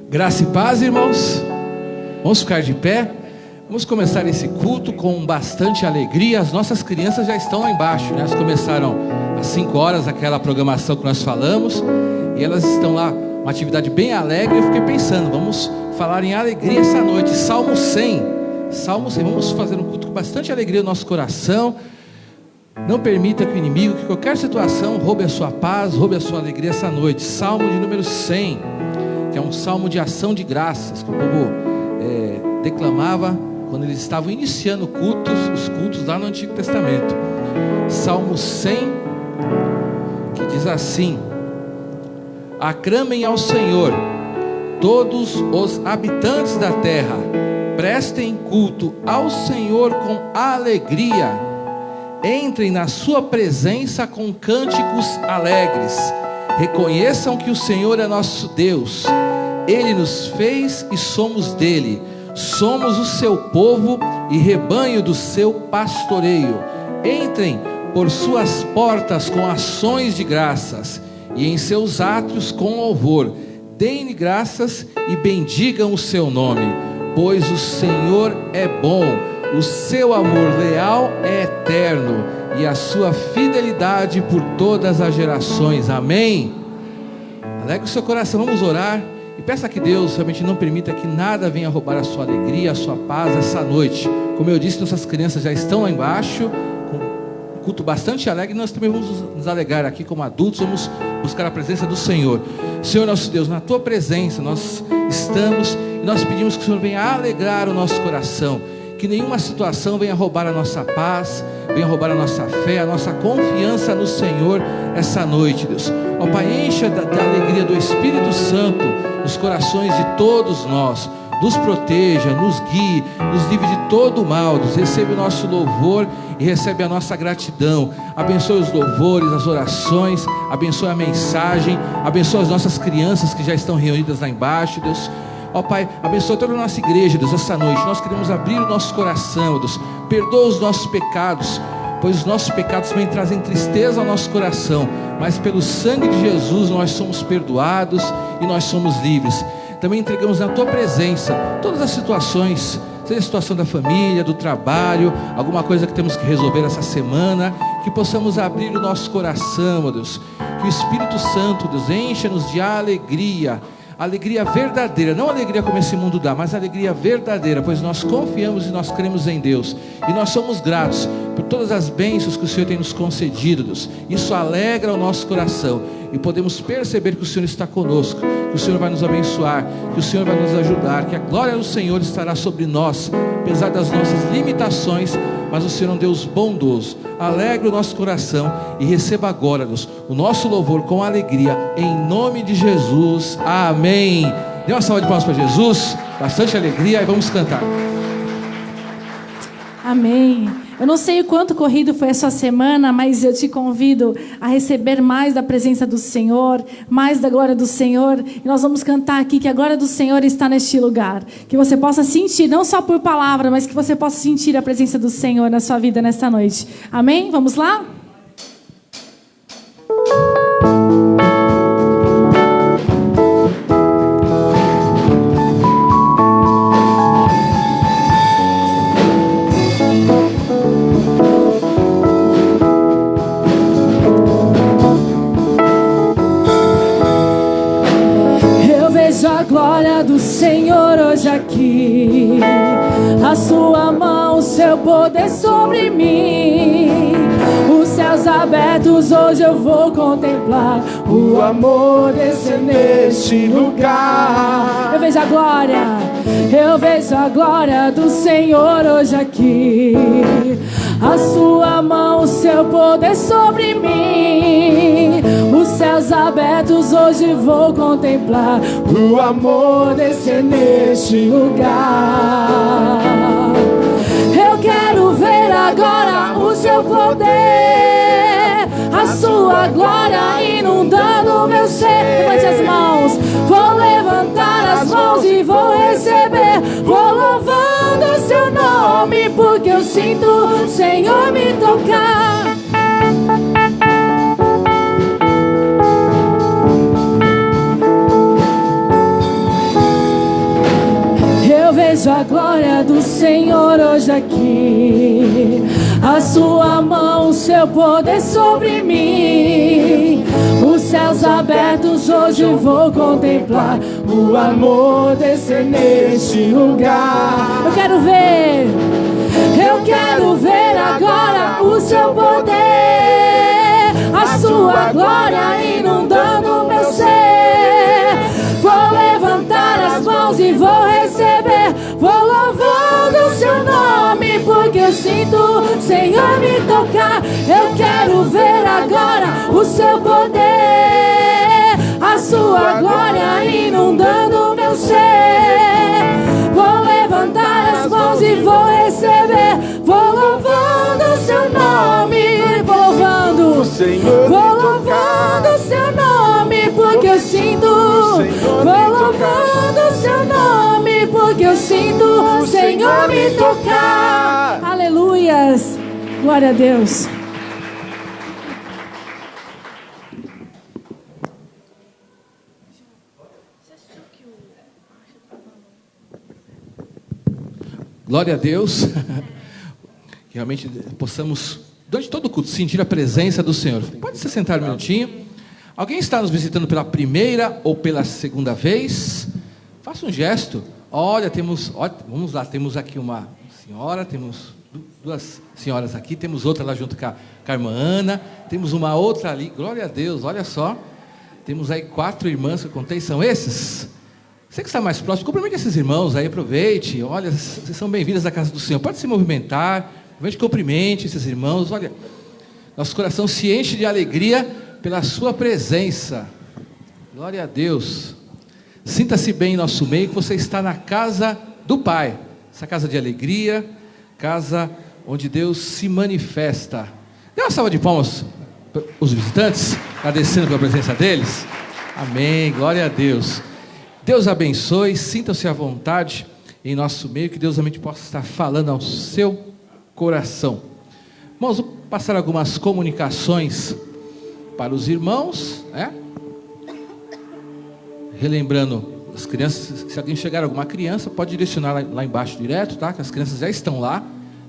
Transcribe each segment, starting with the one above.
Graça e paz, irmãos. Vamos ficar de pé. Vamos começar esse culto com bastante alegria. As nossas crianças já estão lá embaixo, né? Elas começaram às 5 horas, aquela programação que nós falamos, e elas estão lá, uma atividade bem alegre. Eu fiquei pensando, vamos falar em alegria essa noite. Salmo 100, vamos fazer um culto com bastante alegria no nosso coração. Não permita que o inimigo, que qualquer situação roube a sua paz, roube a sua alegria essa noite. Salmo de número 100, que é um salmo de ação de graças, que o povo declamava quando eles estavam iniciando os cultos lá no Antigo Testamento. Salmo 100, que diz assim: aclamem ao Senhor todos os habitantes da terra, prestem culto ao Senhor com alegria, entrem na sua presença com cânticos alegres, reconheçam que o Senhor é nosso Deus, Ele nos fez e somos dele, somos o seu povo e rebanho do seu pastoreio. Entrem por suas portas com ações de graças e em seus átrios com louvor. Deem-lhe graças e bendigam o seu nome, pois o Senhor é bom, o seu amor leal é eterno e a sua fidelidade por todas as gerações. Amém? Alegre o seu coração, vamos orar. E peça que Deus realmente não permita que nada venha roubar a sua alegria, a sua paz essa noite. Como eu disse, nossas crianças já estão lá embaixo, com um culto bastante alegre. Nós também vamos nos alegrar aqui como adultos, vamos buscar a presença do Senhor. Senhor nosso Deus, na tua presença nós estamos e nós pedimos que o Senhor venha alegrar o nosso coração. Que nenhuma situação venha roubar a nossa paz, venha roubar a nossa fé, a nossa confiança no Senhor essa noite, Deus. Ó Pai, encha da alegria do Espírito Santo nos corações de todos nós, nos proteja, nos guie, nos livre de todo o mal, Deus. Recebe o nosso louvor e recebe a nossa gratidão. Abençoe os louvores, as orações, abençoe a mensagem, abençoe as nossas crianças que já estão reunidas lá embaixo, Deus. Ó Pai, abençoa toda a nossa igreja, Deus, essa noite. Nós queremos abrir o nosso coração, Deus. Perdoa os nossos pecados, pois os nossos pecados também trazem tristeza ao nosso coração, mas pelo sangue de Jesus nós somos perdoados e nós somos livres. Também entregamos na Tua presença todas as situações, seja a situação da família, do trabalho, alguma coisa que temos que resolver essa semana, que possamos abrir o nosso coração, ó Deus. Que o Espírito Santo, Deus, encha-nos de alegria verdadeira, não alegria como esse mundo dá, mas alegria verdadeira, pois nós confiamos e nós cremos em Deus, e nós somos gratos por todas as bênçãos que o Senhor tem nos concedido, Deus. Isso alegra o nosso coração, e podemos perceber que o Senhor está conosco, que o Senhor vai nos abençoar, que o Senhor vai nos ajudar, que a glória do Senhor estará sobre nós, apesar das nossas limitações, mas o Senhor é um Deus bondoso. Alegre o nosso coração e receba agora, Deus, o nosso louvor com alegria, em nome de Jesus, amém. Dê uma salva de palmas para Jesus, bastante alegria, e vamos cantar. Amém. Eu não sei o quanto corrido foi essa semana, mas eu te convido a receber mais da presença do Senhor, mais da glória do Senhor. E nós vamos cantar aqui que a glória do Senhor está neste lugar. Que você possa sentir, não só por palavra, mas que você possa sentir a presença do Senhor na sua vida nesta noite. Amém? Vamos lá? Glória do Senhor hoje aqui, a sua mão, o seu poder sobre mim, os céus abertos hoje eu vou contemplar, o amor descer neste lugar. Eu vejo a glória do Senhor hoje aqui, a sua mão, o seu poder sobre mim, os céus abertos hoje vou contemplar, o amor descer neste lugar. Eu quero ver agora o seu poder, a sua glória inundando meu ser. Levante as mãos, vou levantar as mãos e vou receber, vou louvando o seu nome, porque eu sinto o Senhor me tocar. vejo a glória do Senhor hoje aqui. A sua mão, o seu poder sobre mim. Os céus abertos hoje eu vou contemplar. O amor descer neste lugar. Eu quero ver agora o seu poder. A sua glória inundando meu ser. Vou levantar as mãos e vou receber. Vou louvando o seu nome, porque eu sinto o Senhor me tocar. Eu quero ver agora o seu poder. A sua glória inundando meu ser. Vou levantar as mãos e vou receber. Vou louvando o seu nome. Vou louvando o Senhor. Vou louvando o seu nome, porque eu sinto. Vou louvando o seu nome, porque eu sinto o Senhor me tocar. Aleluias. Glória a Deus. Glória a Deus. Que realmente possamos, durante todo o culto, sentir a presença do Senhor. Pode se sentar um minutinho. Alguém está nos visitando pela primeira ou pela segunda vez? Faça um gesto. Olha, vamos lá, temos aqui uma senhora, temos duas senhoras aqui, temos outra lá junto com a irmã Ana, temos uma outra ali, glória a Deus, olha só. Temos aí 4 irmãs que eu contei, são esses? Você que está mais próximo, cumprimente esses irmãos aí, aproveite, olha, vocês são bem-vindos à casa do Senhor, pode se movimentar, cumprimente esses irmãos, olha, nosso coração se enche de alegria pela sua presença, glória a Deus. Sinta-se bem em nosso meio, que você está na casa do Pai, essa casa de alegria, casa onde Deus se manifesta. Dê uma salva de palmas para os visitantes, agradecendo pela presença deles, amém, glória a Deus. Deus abençoe, sinta-se à vontade em nosso meio, que Deus realmente possa estar falando ao seu coração. Irmãos, vou passar algumas comunicações para os irmãos, né? Relembrando as crianças, se alguém chegar alguma criança, pode direcionar lá embaixo direto, tá? Que as crianças já estão lá,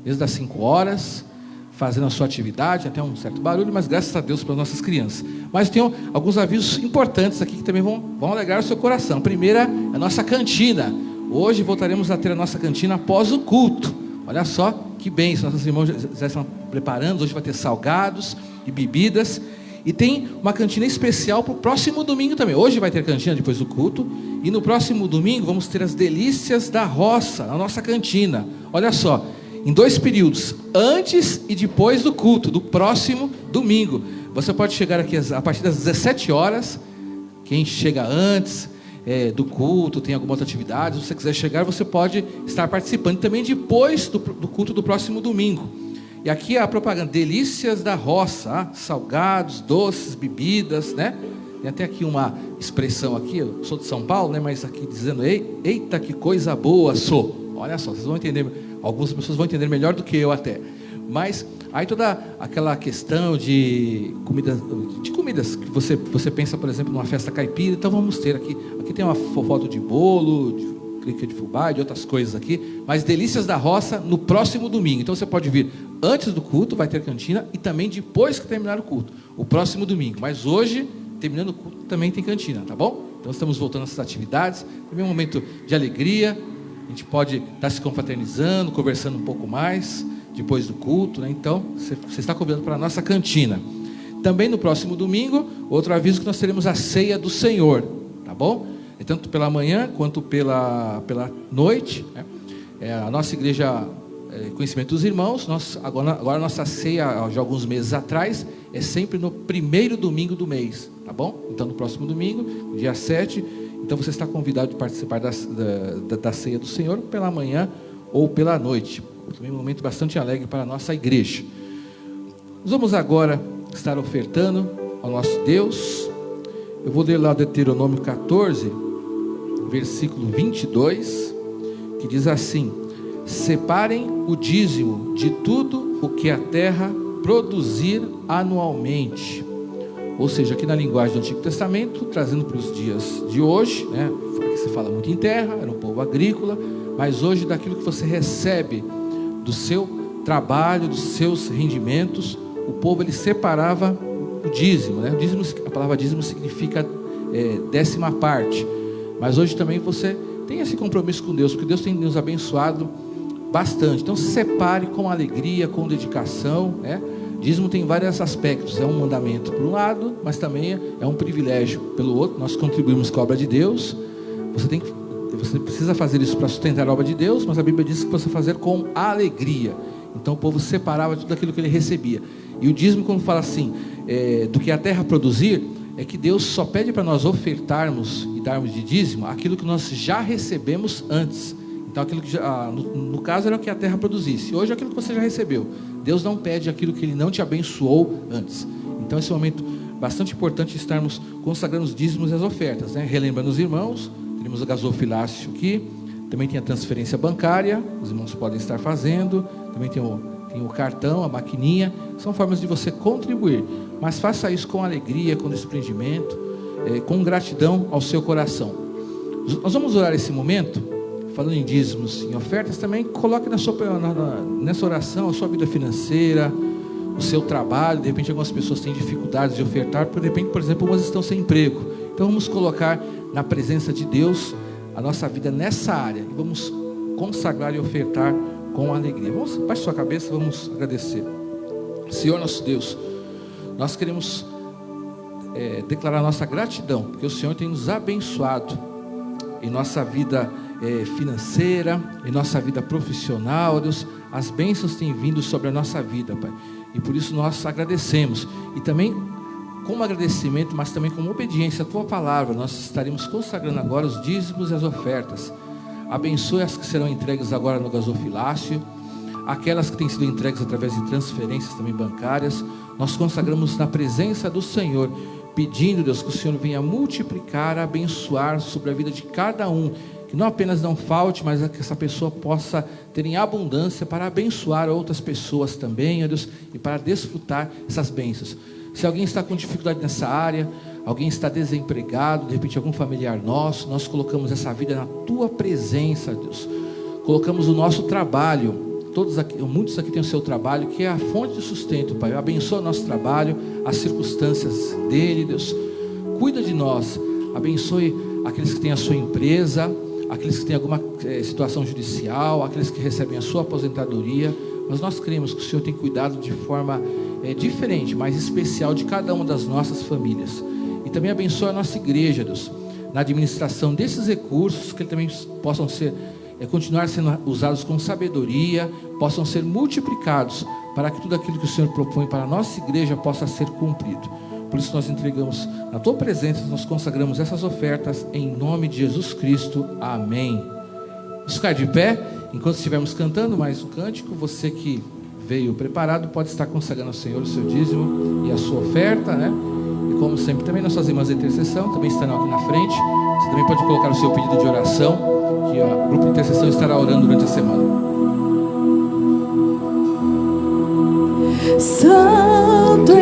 desde as 5 horas, fazendo a sua atividade, até um certo barulho, mas graças a Deus pelas nossas crianças. Mas tem alguns avisos importantes aqui que também vão alegrar o seu coração. A primeira é a nossa cantina. Hoje voltaremos a ter a nossa cantina após o culto. Olha só que bênção, nossos irmãos já estão preparando. Hoje vai ter salgados e bebidas. E tem uma cantina especial para o próximo domingo também. Hoje vai ter cantina depois do culto. E no próximo domingo vamos ter as delícias da roça, na nossa cantina. Olha só, em 2 períodos, antes e depois do culto, do próximo domingo. Você pode chegar aqui a partir das 17 horas. Quem chega antes do culto, tem alguma outra atividade, se você quiser chegar, você pode estar participando também depois do culto do próximo domingo. E aqui a propaganda, delícias da roça, salgados, doces, bebidas, né? Tem até aqui uma expressão aqui, eu sou de São Paulo, né? Mas aqui dizendo, eita que coisa boa sou. Olha só, vocês vão entender, algumas pessoas vão entender melhor do que eu até. Mas aí toda aquela questão de comidas que você pensa, por exemplo, numa festa caipira, então vamos ter aqui tem uma foto de bolo, de crica de fubá, de outras coisas aqui, mas delícias da roça no próximo domingo. Então você pode vir antes do culto, vai ter cantina, e também depois que terminar o culto, o próximo domingo. Mas hoje, terminando o culto, também tem cantina, tá bom? Então estamos voltando a essas atividades, também um momento de alegria, a gente pode estar se confraternizando, conversando um pouco mais depois do culto, né? Então você está convidado para a nossa cantina. Também no próximo domingo, outro aviso, que nós teremos a ceia do Senhor, tá bom? Tanto pela manhã quanto pela noite, né? A nossa igreja, Conhecimento dos Irmãos, agora a nossa ceia, de alguns meses atrás, é sempre no primeiro domingo do mês, tá bom? Então no próximo domingo, dia 7, então você está convidado de participar da ceia do Senhor pela manhã ou pela noite. Também um momento bastante alegre para a nossa igreja. Nós vamos agora estar ofertando ao nosso Deus. Eu vou ler lá Deuteronômio 14, versículo 22, que diz assim: separem o dízimo de tudo o que a terra produzir anualmente. Ou seja, aqui na linguagem do Antigo Testamento, trazendo para os dias de hoje, né? Porque se fala muito em terra, era um povo agrícola, mas hoje daquilo que você recebe do seu trabalho, dos seus rendimentos, o povo ele separava o dízimo, né? O dízimo, a palavra dízimo significa 10ª parte, mas hoje também você tem esse compromisso com Deus, porque Deus tem nos abençoado bastante. Então se separe com alegria, com dedicação, né? Dízimo tem vários aspectos, é um mandamento por um lado, mas também é um privilégio pelo outro. Nós contribuímos com a obra de Deus. Você precisa fazer isso para sustentar a obra de Deus, mas a Bíblia diz que você fazer com alegria. Então o povo separava tudo aquilo que ele recebia. E o dízimo, quando fala assim, do que a terra produzir, é que Deus só pede para nós ofertarmos e darmos de dízimo aquilo que nós já recebemos antes. Então aquilo que no caso era o que a terra produzisse. Hoje é aquilo que você já recebeu. Deus não pede aquilo que Ele não te abençoou antes. Então esse é um momento bastante importante, estarmos consagrando os dízimos e as ofertas, né? Relembrando os irmãos, temos o gasofilácio aqui, também tem a transferência bancária, os irmãos podem estar fazendo, também tem o cartão, a maquininha, são formas de você contribuir, mas faça isso com alegria, com desprendimento, com gratidão ao seu coração. Nós vamos orar esse momento, falando em dízimos, em ofertas, também coloque nessa oração a sua vida financeira, o seu trabalho. De repente algumas pessoas têm dificuldades de ofertar, de repente, por exemplo, umas estão sem emprego. Então vamos colocar na presença de Deus a nossa vida nessa área e vamos consagrar e ofertar com alegria. Vamos, baixe sua cabeça, vamos agradecer. Senhor nosso Deus, nós queremos declarar nossa gratidão, porque o Senhor tem nos abençoado em nossa vida financeira, em nossa vida profissional. Deus, as bênçãos têm vindo sobre a nossa vida, Pai, e por isso nós agradecemos, e também como agradecimento, mas também como obediência à Tua palavra, nós estaremos consagrando agora os dízimos e as ofertas. Abençoe as que serão entregues agora no gasofilácio, aquelas que têm sido entregues através de transferências também bancárias. Nós consagramos na presença do Senhor, pedindo, Deus, que o Senhor venha multiplicar, abençoar sobre a vida de cada um, que não apenas não falte, mas que essa pessoa possa ter em abundância para abençoar outras pessoas também, ó Deus, e para desfrutar essas bênçãos. Se alguém está com dificuldade nessa área, alguém está desempregado, de repente algum familiar nosso, nós colocamos essa vida na Tua presença, Deus. Colocamos o nosso trabalho, muitos aqui têm o seu trabalho, que é a fonte de sustento, Pai. Abençoa o nosso trabalho, as circunstâncias dele, Deus. Cuida de nós, abençoe aqueles que têm a sua empresa, aqueles que têm alguma situação judicial, aqueles que recebem a sua aposentadoria. Mas nós cremos que o Senhor tem cuidado de forma diferente, mais especial de cada uma das nossas famílias. E também abençoa a nossa igreja, Deus, na administração desses recursos, que também possam ser, continuar sendo usados com sabedoria, possam ser multiplicados, para que tudo aquilo que o Senhor propõe para a nossa igreja possa ser cumprido. Por isso nós entregamos na Tua presença, nós consagramos essas ofertas em nome de Jesus Cristo. Amém. Vamos ficar de pé enquanto estivermos cantando mais um cântico. Você que veio preparado pode estar consagrando ao Senhor o seu dízimo e a sua oferta, né? E como sempre também nós fazemos a intercessão, também estarão aqui na frente. Você também pode colocar o seu pedido de oração, que o grupo de intercessão estará orando durante a semana. Santo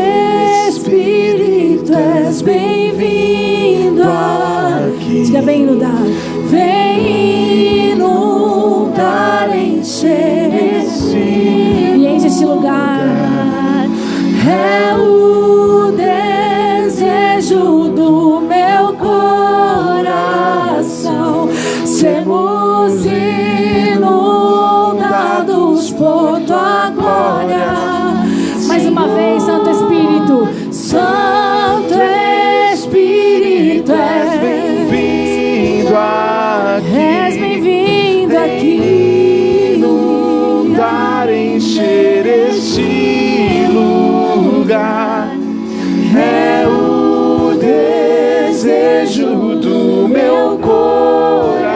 Espírito, és bem-vindo aqui. Diga, vem inundar, vem inundar, encher e enche este lugar. É o desejo do meu coração, sermos inundados por Tua glória. Mais uma vez, Santo Espírito, Santo Espírito, és bem-vindo aqui. És bem-vindo aqui. Inundar, encher este lugar. É o desejo do meu coração,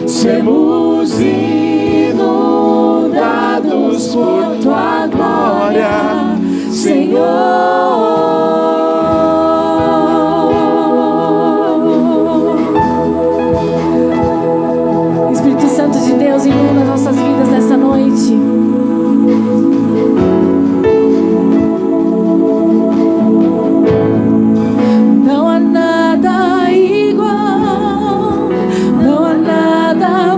sermos inundados por Tua glória, Senhor. Espírito Santo de Deus, inunda as nossas vidas nessa noite. Não há nada igual, não há nada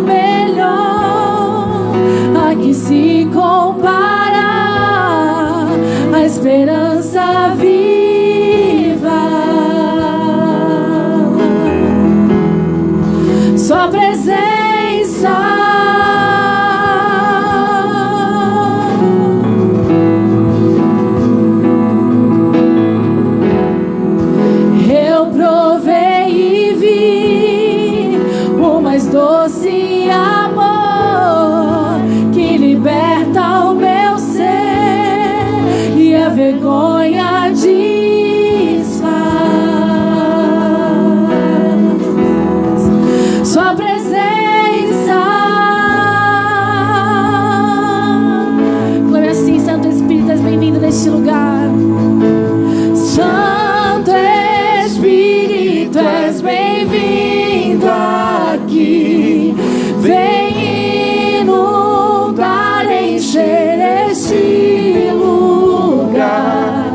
Eu provei e vi o mais doce amor que liberta o meu ser e a vergonha desfaz. Sua presença. Glória assim, Santo Espírito, és bem-vindo neste lugar. Santo Espírito, és bem-vindo aqui. Vem inundar, encher este lugar.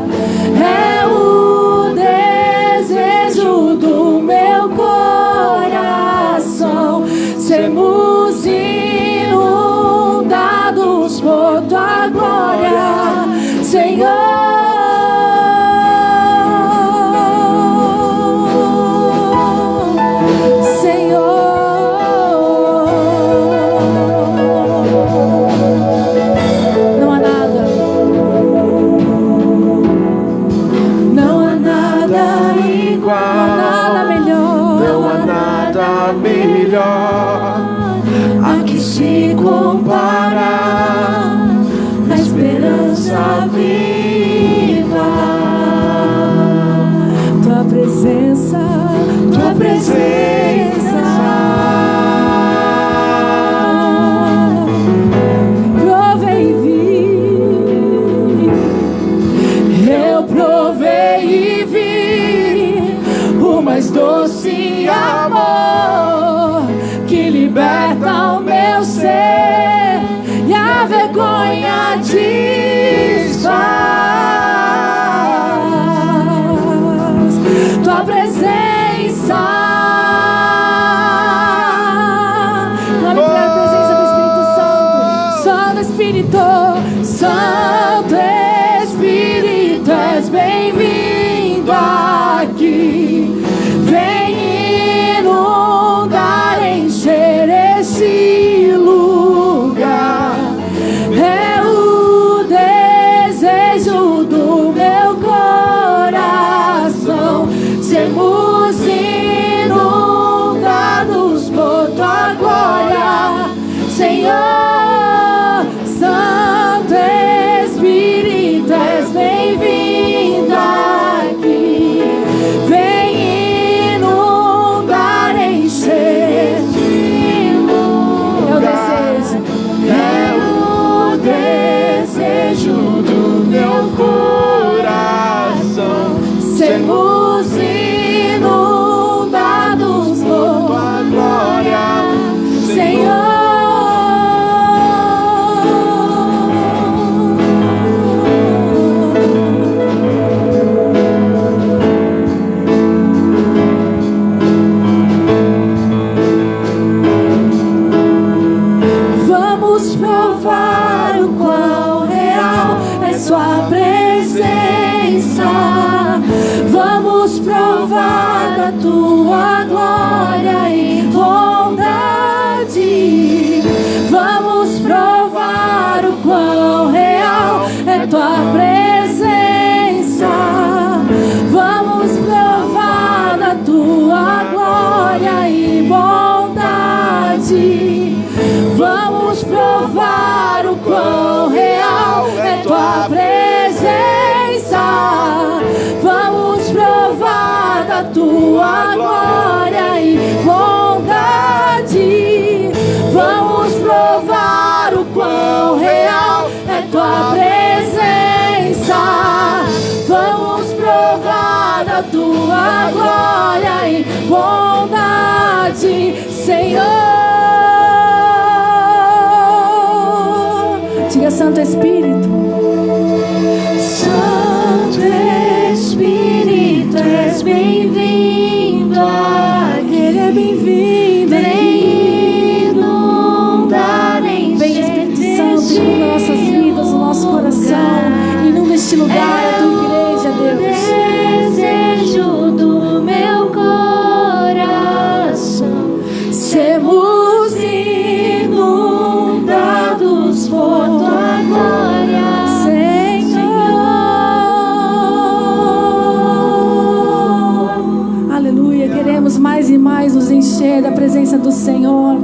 É o desejo do meu coração. Sermos inundados por tua glória, Senhor. A que se compara a esperança viva. Tua presença, Tua presença. provei e vi. Eu provei e vi o mais doce amor que liberta o meu ser e a vergonha desfaz. Tua presença. Glória pela presença do Espírito Santo. Santo Espírito, Santo Espírito, és bem-vindo aqui. Vem inundar, encher este lugar. É o desejo do meu coração. Sermos inundados por tua glória, Senhor. Santo Espírito, és bem-vindo aqui. Vem inundar, encher. É o Desejo do meu coração. sermos inundados por Tua glória, Senhor. Vamos provar o quão real é sua presença. Vamos provar da tua glória e bondade. Vamos provar o quão real é tua presença. Vamos provar da tua glória e bondade. Vamos provar o quão real é tua presença. Vamos provar da tua glória e bondade. Vamos provar o quão real é tua presença. Vamos provar da tua glória e bondade, Senhor. Diga, Santo Espírito. Santo Espírito, és bem-vindo aqui. Ele é bem-vindo. Vem inundar, vem Espírito Santo, inunda nossas vidas, o nosso coração. Inunda este lugar, a tua igreja, Deus. Desejo do meu coração. Sermos mais e mais nos encher da presença do Senhor.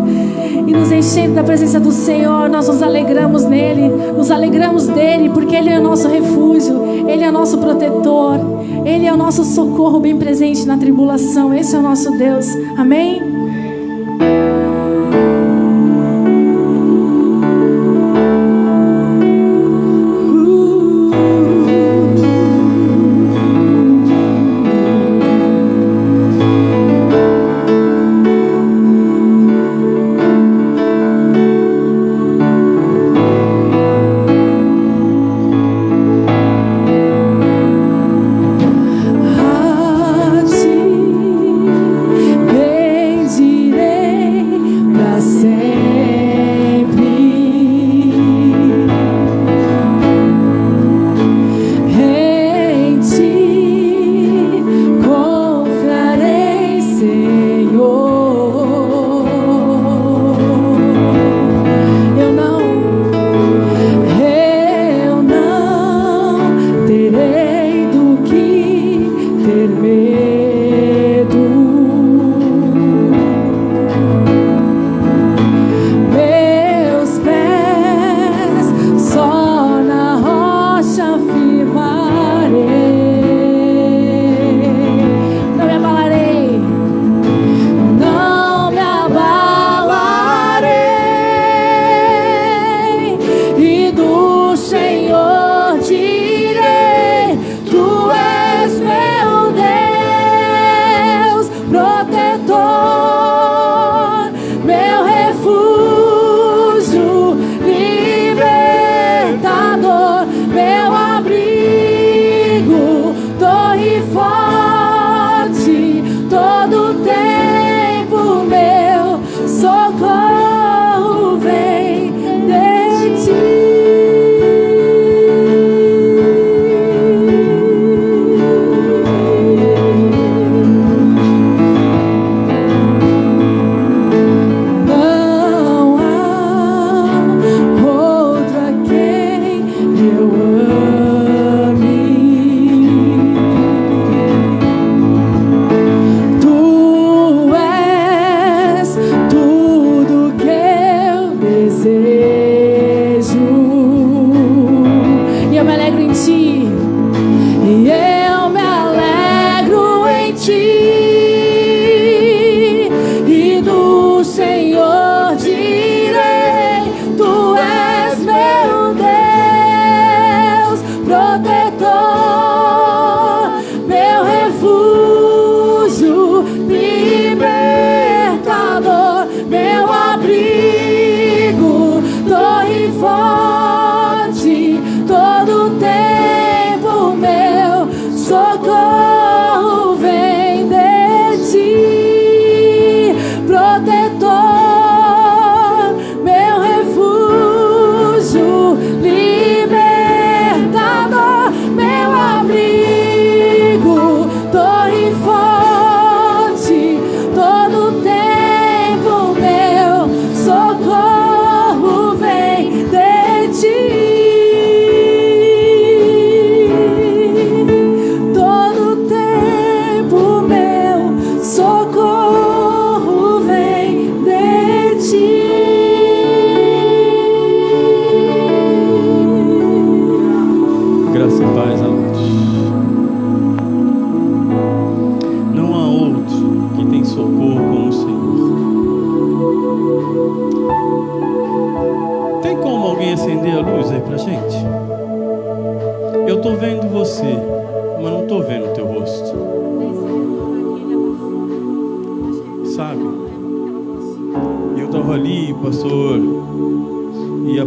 E nos enchendo da presença do Senhor, nós nos alegramos nele, nos alegramos dele, porque ele é o nosso refúgio, ele é o nosso protetor, ele é o nosso socorro bem presente na tribulação. Esse é o nosso Deus. Amém?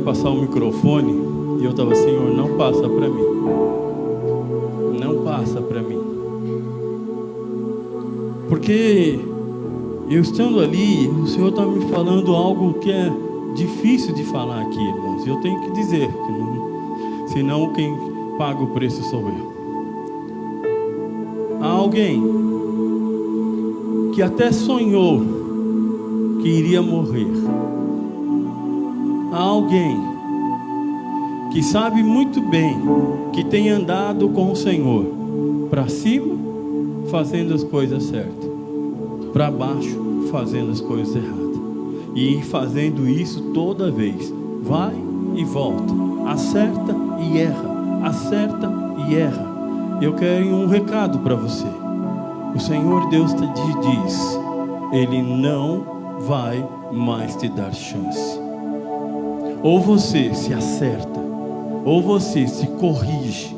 Passar o microfone e eu estava, Senhor, não passa para mim, não passa para mim, porque eu estando ali, o Senhor está me falando algo que é difícil de falar aqui, irmãos. Eu tenho que dizer, senão quem paga o preço sou eu. Há alguém que até sonhou que iria morrer. Há alguém que sabe muito bem que tem andado com o Senhor para cima, fazendo as coisas certas. para baixo, fazendo as coisas erradas. E fazendo isso toda vez, vai e volta, acerta e erra, acerta e erra. Eu quero um recado para você. O Senhor Deus te diz, Ele não vai mais te dar chance. Ou você se acerta, ou você se corrige,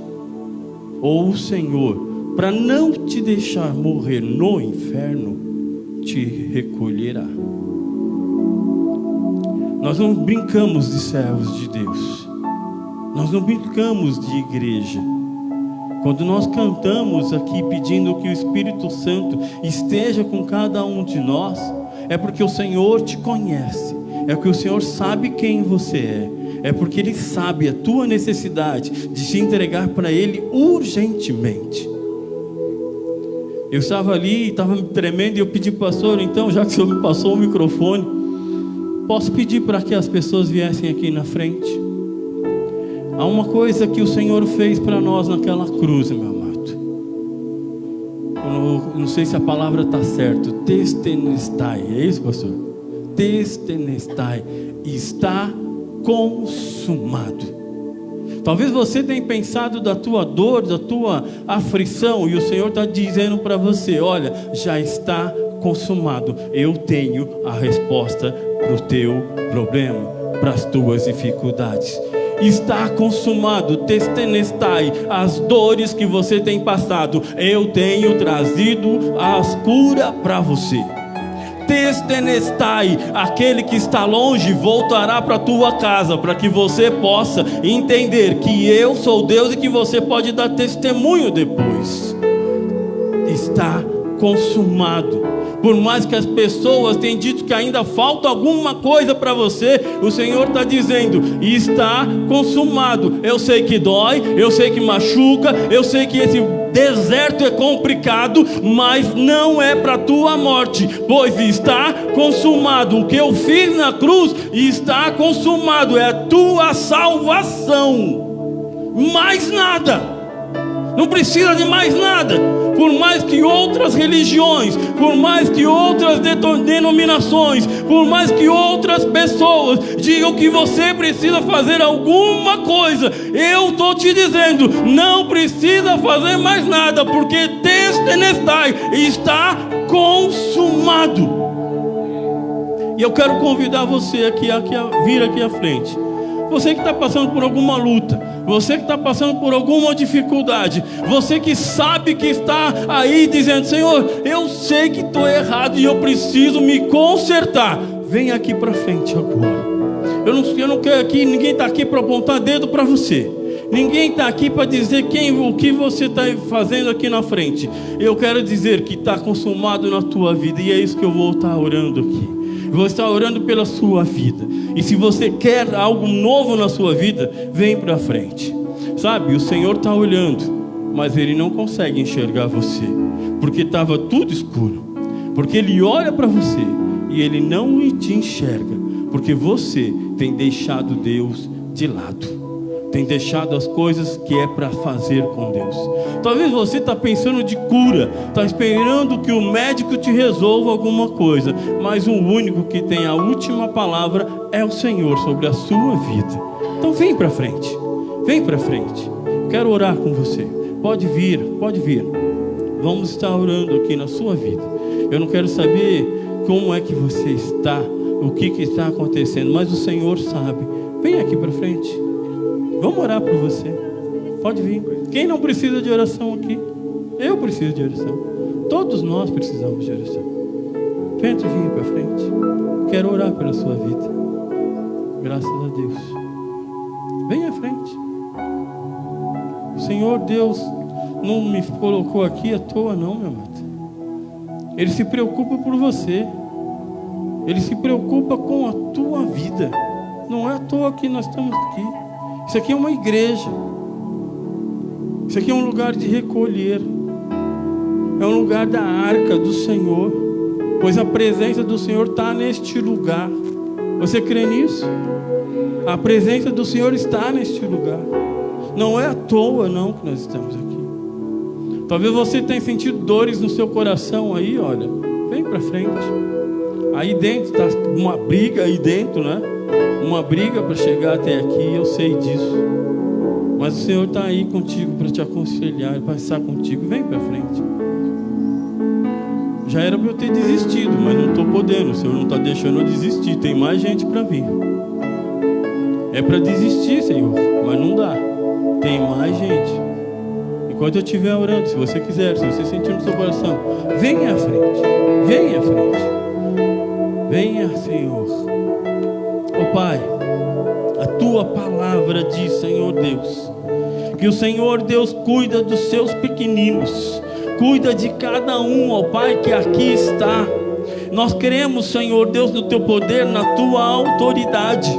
ou o Senhor, para não te deixar morrer no inferno, te recolherá. Nós não brincamos de servos de Deus, nós não brincamos de igreja. Quando nós cantamos aqui pedindo que o Espírito Santo esteja com cada um de nós, é porque o Senhor te conhece, é porque o Senhor sabe quem você é porque Ele sabe a tua necessidade de se entregar para Ele urgentemente. Eu estava ali, estava me tremendo, e eu pedi, pastor, então, já que o Senhor me passou o microfone, posso pedir para que as pessoas viessem aqui na frente? Há uma coisa que o Senhor fez para nós naquela cruz, meu amado. Eu não sei se a palavra está certa. Tetelestai, é isso, pastor? Tetelestai, está consumado. Talvez você tenha pensado da tua dor, da tua aflição, e o Senhor está dizendo para você, olha, já está consumado. Eu tenho a resposta para o teu problema, para as tuas dificuldades. Está consumado, tetelestai, as dores que você tem passado, eu tenho trazido as curas para você. Tetelestai, aquele que está longe voltará para a tua casa, para que você possa entender que eu sou Deus e que você pode dar testemunho depois. Está consumado. Por mais que as pessoas tenham dito que ainda falta alguma coisa para você, o Senhor está dizendo, está consumado. Eu sei que dói, eu sei que machuca, eu sei que esse deserto é complicado, mas não é para a tua morte, pois está consumado. O que eu fiz na cruz está consumado, é a tua salvação. Mais nada. Não precisa de mais nada. Por mais que outras religiões, por mais que outras denominações, por mais que outras pessoas digam que você precisa fazer alguma coisa, eu estou te dizendo, não precisa fazer mais nada, porque tetelestai, está consumado. E eu quero convidar você a vir aqui à frente. Você que está passando por alguma luta, você que está passando por alguma dificuldade, você que sabe que está aí dizendo, Senhor, eu sei que estou errado e eu preciso me consertar. Vem aqui para frente agora. Eu não quero aqui, ninguém está aqui para apontar dedo para você. Ninguém está aqui para dizer o que você está fazendo aqui na frente. Eu quero dizer que está consumado na tua vida, e é isso que eu vou estar orando aqui. Vou estar orando pela sua vida. E se você quer algo novo na sua vida, vem para frente. Sabe, o Senhor está olhando, mas Ele não consegue enxergar você, porque estava tudo escuro. Porque Ele olha para você e Ele não te enxerga, porque você tem deixado Deus de lado. Tem deixado as coisas que é para fazer com Deus. Talvez você está pensando de cura, está esperando que o médico te resolva alguma coisa, mas o único que tem a última palavra é o Senhor sobre a sua vida. Então vem para frente, vem para frente. Quero orar com você. Pode vir, pode vir. Vamos estar orando aqui na sua vida. Eu não quero saber como é que você está, o que está acontecendo, mas o Senhor sabe. Vem aqui para frente. Vamos orar por você. Pode vir. Quem não precisa de oração aqui? Eu preciso de oração. Todos nós precisamos de oração. Vem para frente. Quero orar pela sua vida. Graças a Deus. Vem à frente. O Senhor Deus não me colocou aqui à toa não, meu amado. Ele se preocupa por você. Ele se preocupa com a tua vida. Não é à toa que nós estamos aqui. Isso aqui é uma igreja. Isso aqui é um lugar de recolher. É um lugar da arca do Senhor. Pois a presença do Senhor está neste lugar. Você crê nisso? A presença do Senhor está neste lugar. Não é à toa não que nós estamos aqui. Talvez você tenha sentido dores no seu coração aí, olha. Vem para frente. Aí dentro está uma briga aí dentro, né? Uma briga para chegar até aqui, eu sei disso. Mas o Senhor está aí contigo para te aconselhar, para estar contigo. Vem para frente. Já era para eu ter desistido, mas não estou podendo. O Senhor não está deixando eu desistir. Tem mais gente para vir. É para desistir, Senhor, mas não dá. Tem mais gente. Enquanto eu estiver orando, se você quiser, se você sentir no seu coração, venha à frente. Venha à frente. Venha, Senhor. Ó Pai, a Tua palavra diz, Senhor Deus, que o Senhor Deus cuida dos seus pequeninos. Cuida de cada um, ó Pai, que aqui está. Nós queremos, Senhor Deus, no Teu poder, na Tua autoridade,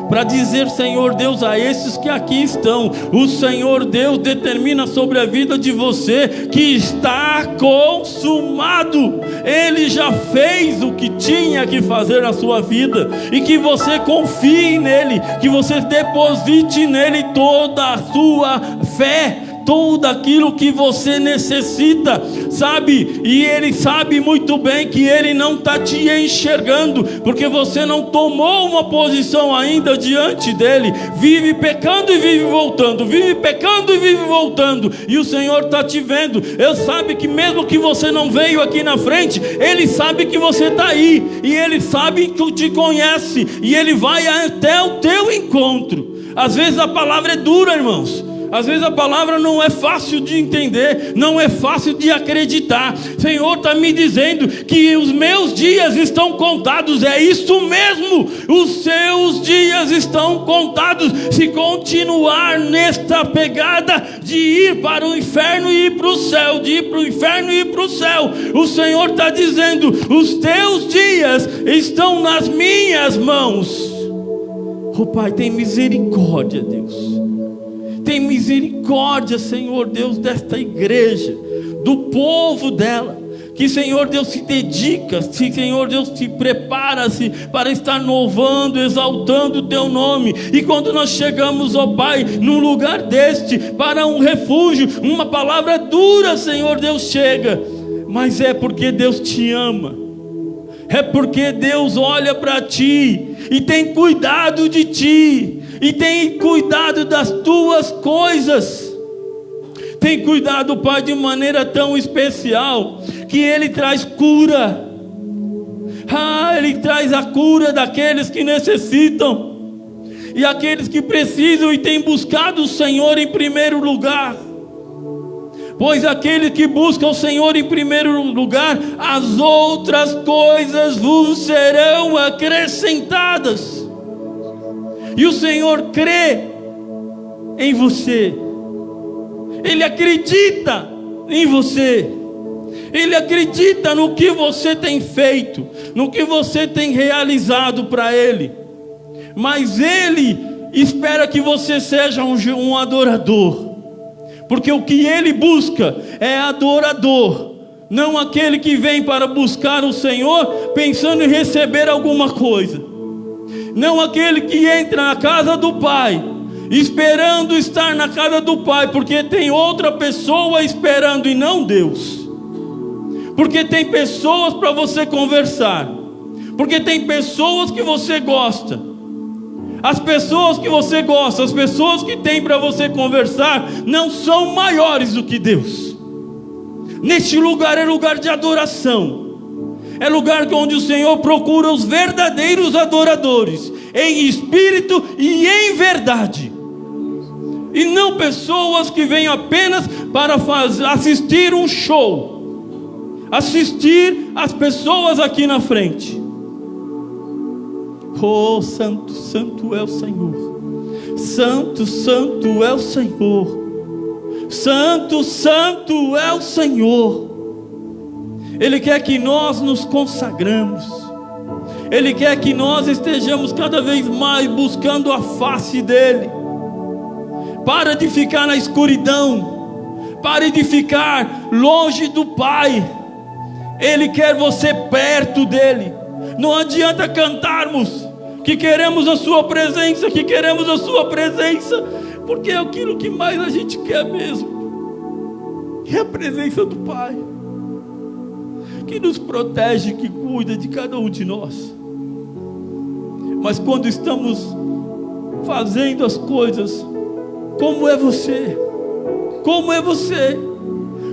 para dizer, Senhor Deus, a esses que aqui estão, o Senhor Deus determina sobre a vida de você que está consumado. Ele já fez o que tinha que fazer na sua vida, e que você confie nele, que você deposite nele toda a sua fé, tudo aquilo que você necessita, sabe? E Ele sabe muito bem que Ele não está te enxergando, porque você não tomou uma posição ainda diante dEle. Vive pecando e vive voltando, vive pecando e vive voltando, e o Senhor está te vendo. Ele sabe que mesmo que você não veio aqui na frente, Ele sabe que você está aí, e Ele sabe que te conhece, e Ele vai até o teu encontro. Às vezes a palavra é dura, irmãos. Às vezes a palavra não é fácil de entender, não é fácil de acreditar. O Senhor está me dizendo que os meus dias estão contados. É isso mesmo, os seus dias estão contados. Se continuar nesta pegada de ir para o inferno e ir para o céu, de ir para o inferno e ir para o céu, o Senhor está dizendo: os teus dias estão nas minhas mãos. Oh Pai, tem misericórdia, Deus. Tem misericórdia, Senhor Deus, desta igreja, do povo dela, que, Senhor Deus, se dedica, Senhor Deus, se prepara-se para estar louvando, exaltando o Teu nome. E quando nós chegamos, ó Pai, num lugar deste, para um refúgio, uma palavra dura, Senhor Deus, chega, mas é porque Deus te ama, é porque Deus olha para ti e tem cuidado de ti, e tem cuidado das tuas coisas. Tem cuidado, Pai, de maneira tão especial, que Ele traz cura. Ele traz a cura daqueles que necessitam, e aqueles que precisam e têm buscado o Senhor em primeiro lugar. Pois aquele que busca o Senhor em primeiro lugar, as outras coisas vos serão acrescentadas. E o Senhor crê em você, Ele acredita em você, Ele acredita no que você tem feito, no que você tem realizado para Ele. Mas Ele espera que você seja um adorador, porque o que Ele busca é adorador, não aquele que vem para buscar o Senhor pensando em receber alguma coisa. Não aquele que entra na casa do Pai esperando estar na casa do Pai, porque tem outra pessoa esperando e não Deus. Porque tem pessoas para você conversar, porque tem pessoas que você gosta. As pessoas que você gosta, as pessoas que tem para você conversar, não são maiores do que Deus. Neste lugar é lugar de adoração, é lugar onde o Senhor procura os verdadeiros adoradores, em espírito e em verdade, e não pessoas que vêm apenas para assistir um show, assistir as pessoas aqui na frente. Oh, santo, santo é o Senhor. Santo, santo é o Senhor. Santo, santo é o Senhor. Ele quer que nós nos consagramos. Ele quer que nós estejamos cada vez mais buscando a face dEle. Para de ficar na escuridão. Pare de ficar longe do Pai. Ele quer você perto dEle. Não adianta cantarmos que queremos a sua presença, que queremos a sua presença, porque é aquilo que mais a gente quer mesmo, é a presença do Pai. que nos protege, que cuida de cada um de nós. Mas quando estamos fazendo as coisas, como é você? Como é você?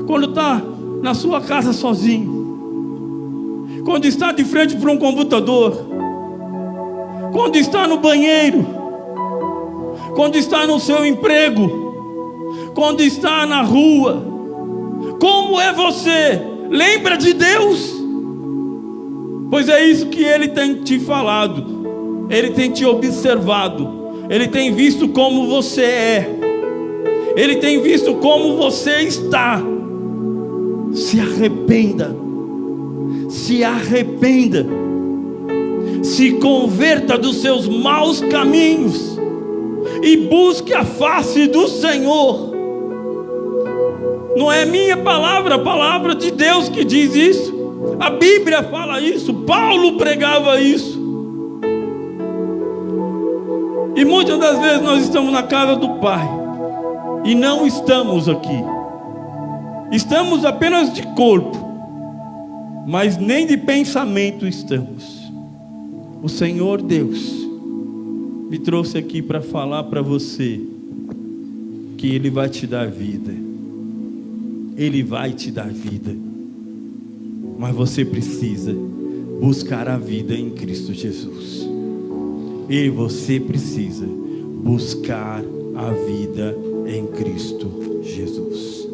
Quando está na sua casa sozinho, quando está de frente para um computador, quando está no banheiro, quando está no seu emprego, quando está na rua, como é você? Lembra de Deus? Pois é isso que Ele tem te falado. Ele tem te observado. Ele tem visto como você é. Ele tem visto como você está. Se arrependa. Se arrependa. Se converta dos seus maus caminhos e busque a face do Senhor. Não é minha palavra, a palavra de Deus que diz isso. A Bíblia fala isso. Paulo pregava isso. E muitas das vezes nós estamos na casa do Pai e não estamos aqui. Estamos apenas de corpo, mas nem de pensamento estamos. O Senhor Deus me trouxe aqui para falar para você que Ele vai te dar vida. Ele vai te dar vida. Mas você precisa buscar a vida em Cristo Jesus. E você precisa buscar a vida em Cristo Jesus.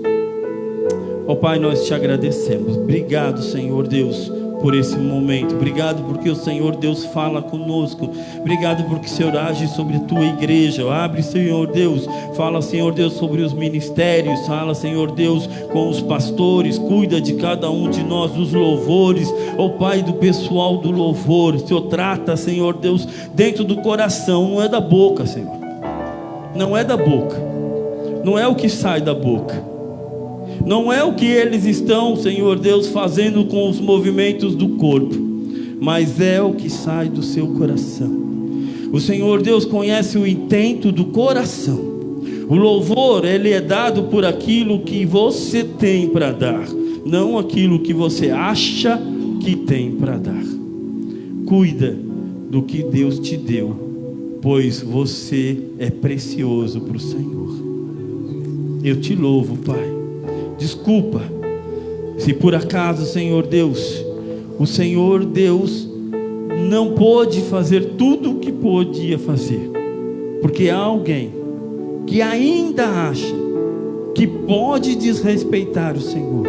Ó Pai, nós te agradecemos. Obrigado, Senhor Deus, por esse momento. Obrigado porque o Senhor Deus fala conosco. Obrigado porque o Senhor age sobre a tua igreja. Abre, Senhor Deus. Fala, Senhor Deus, sobre os ministérios. Fala, Senhor Deus, com os pastores. Cuida de cada um de nós, dos louvores. Ó Pai, do pessoal do louvor. O Senhor trata, Senhor Deus, dentro do coração. Não é da boca, Senhor. Não é da boca. Não é o que sai da boca. Não é o que eles estão, Senhor Deus, fazendo com os movimentos do corpo, mas é o que sai do seu coração. O Senhor Deus conhece o intento do coração. O louvor, ele é dado por aquilo que você tem para dar, não aquilo que você acha que tem para dar. Cuida do que Deus te deu, pois você é precioso para o Senhor. Eu te louvo, Pai. Desculpa, se por acaso, Senhor Deus, o Senhor Deus não pôde fazer tudo o que podia fazer, porque há alguém que ainda acha que pode desrespeitar o Senhor,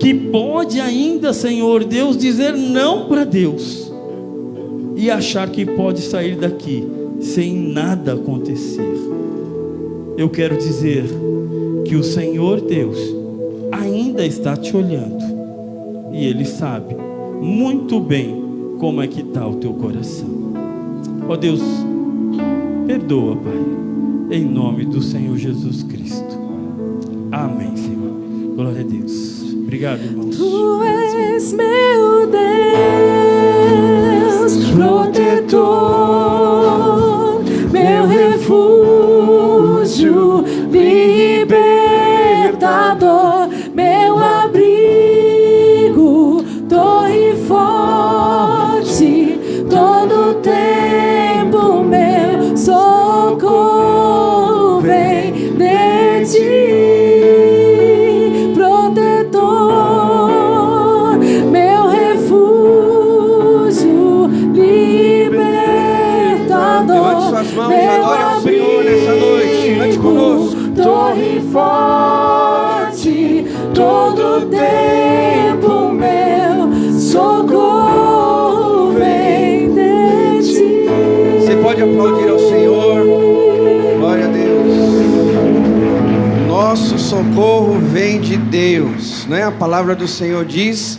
que pode ainda, Senhor Deus, dizer não para Deus, e achar que pode sair daqui sem nada acontecer. Eu quero dizer que o Senhor Deus ainda está te olhando, e Ele sabe muito bem como é que está o teu coração. Ó Deus, perdoa, Pai, em nome do Senhor Jesus Cristo. Amém, Senhor. Glória a Deus. Obrigado, irmãos. Tu és meu Deus, protetor, meu refúgio, libertador, meu abrigo, torre forte, todo tempo meu socorro vem de ti, protetor, meu refúgio, libertador. Levante suas mãos, adore ao Senhor nessa noite. Cante conosco. Torre forte, todo tempo meu socorro vem de ti. Você pode aplaudir ao Senhor. Glória a Deus. Nosso socorro vem de Deus, né? A palavra do Senhor diz,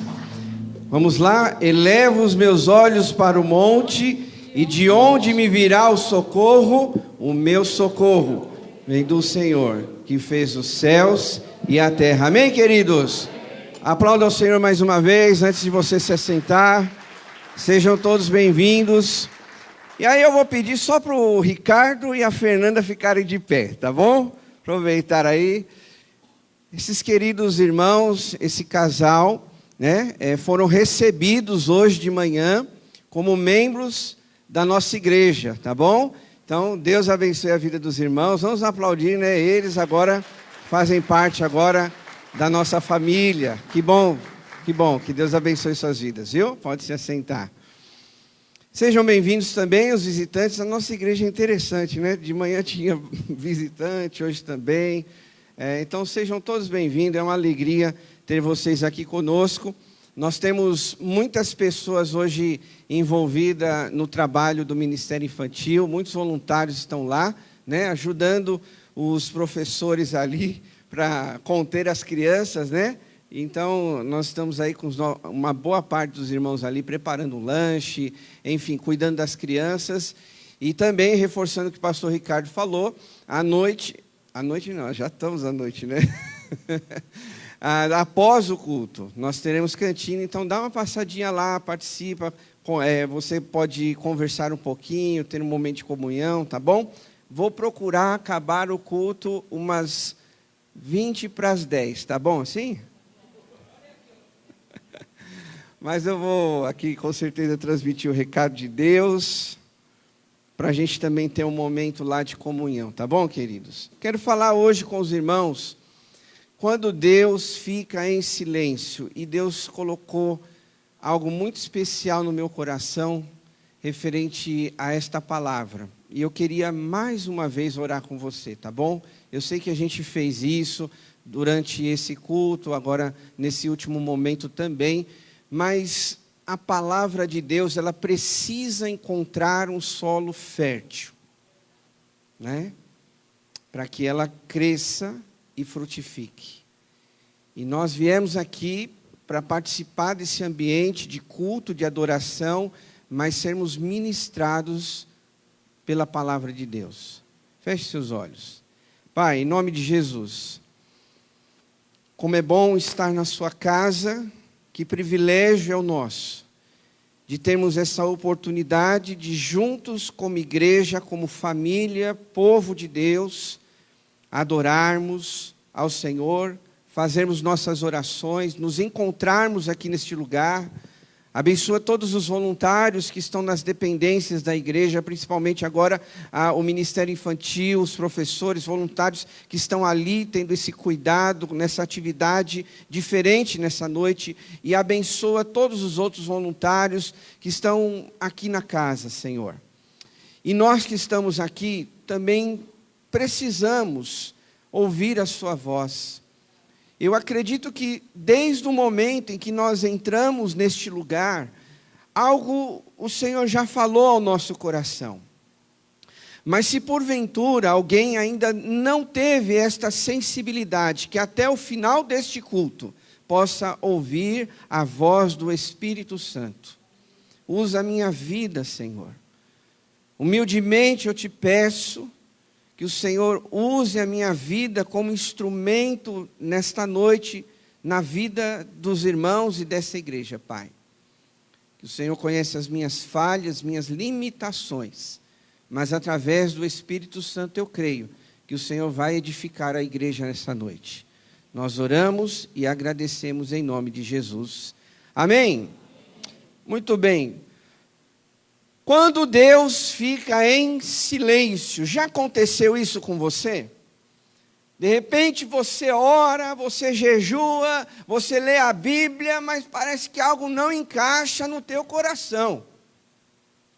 vamos lá: elevo os meus olhos para o monte, e de onde me virá o socorro? O meu socorro vem do Senhor, que fez os céus e a terra. Amém, queridos? Aplauda ao Senhor mais uma vez, antes de você se assentar. Sejam todos bem-vindos. E aí eu vou pedir só para o Ricardo e a Fernanda ficarem de pé, tá bom? Aproveitar aí. Esses queridos irmãos, esse casal, né, foram recebidos hoje de manhã como membros da nossa igreja, tá bom? Então, Deus abençoe a vida dos irmãos. Vamos aplaudir, né? Eles agora fazem parte agora da nossa família. Que bom, que Deus abençoe suas vidas, viu? Pode se assentar. Sejam bem-vindos também os visitantes. A nossa igreja é interessante, né? De manhã tinha visitante, hoje também. Então, sejam todos bem-vindos. É uma alegria ter vocês aqui conosco. Nós temos muitas pessoas hoje envolvidas no trabalho do Ministério Infantil. Muitos voluntários estão lá, né? Ajudando os professores ali para conter as crianças, né? Então, nós estamos aí com uma boa parte dos irmãos ali, preparando um lanche, enfim, cuidando das crianças. E também, reforçando o que o pastor Ricardo falou, à noite não, já estamos à noite, né? Após o culto, nós teremos cantina, então dá uma passadinha lá, participa. Você pode conversar um pouquinho, ter um momento de comunhão, tá bom? Vou procurar acabar o culto umas 20 para as 10, tá bom assim? Mas eu vou aqui com certeza transmitir o recado de Deus, para a gente também ter um momento lá de comunhão, tá bom, queridos? Quero falar hoje com os irmãos, quando Deus fica em silêncio, e Deus colocou algo muito especial no meu coração, referente a esta palavra. E eu queria mais uma vez orar com você, tá bom? Eu sei que a gente fez isso durante esse culto, agora nesse último momento também, mas a palavra de Deus, ela precisa encontrar um solo fértil, né? Para que ela cresça e frutifique. E nós viemos aqui para participar desse ambiente de culto, de adoração, mas sermos ministrados pela palavra de Deus. Feche seus olhos. Pai, em nome de Jesus, como é bom estar na sua casa, que privilégio é o nosso, de termos essa oportunidade de juntos como igreja, como família, povo de Deus, adorarmos ao Senhor, fazermos nossas orações, nos encontrarmos aqui neste lugar. Abençoa todos os voluntários que estão nas dependências da igreja, principalmente agora o Ministério Infantil, os professores, voluntários que estão ali tendo esse cuidado, nessa atividade diferente nessa noite. E abençoa todos os outros voluntários que estão aqui na casa, Senhor. E nós que estamos aqui também precisamos ouvir a sua voz. Eu acredito que desde o momento em que nós entramos neste lugar, algo o Senhor já falou ao nosso coração. Mas se porventura alguém ainda não teve esta sensibilidade, que até o final deste culto possa ouvir a voz do Espírito Santo. Usa a minha vida, Senhor. Humildemente eu te peço que o Senhor use a minha vida como instrumento nesta noite, na vida dos irmãos e dessa igreja, Pai. Que o Senhor conhece as minhas falhas, minhas limitações, mas através do Espírito Santo eu creio que o Senhor vai edificar a igreja nessa noite. Nós oramos e agradecemos em nome de Jesus. Amém? Muito bem. Quando Deus fica em silêncio, já aconteceu isso com você? De repente você ora, você jejua, você lê a Bíblia, mas parece que algo não encaixa no teu coração.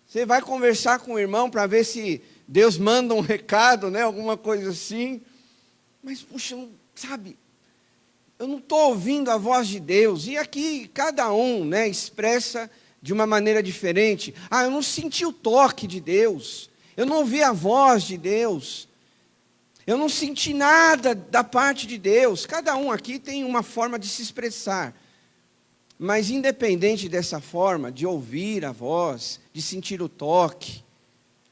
Você vai conversar com o irmão para ver se Deus manda um recado, né, alguma coisa assim. Mas, puxa, sabe, eu não estou ouvindo a voz de Deus. E aqui cada um, né, expressa de uma maneira diferente. Eu não senti o toque de Deus. Eu não ouvi a voz de Deus. Eu não senti nada da parte de Deus. Cada um aqui tem uma forma de se expressar. Mas independente dessa forma, de ouvir a voz, de sentir o toque,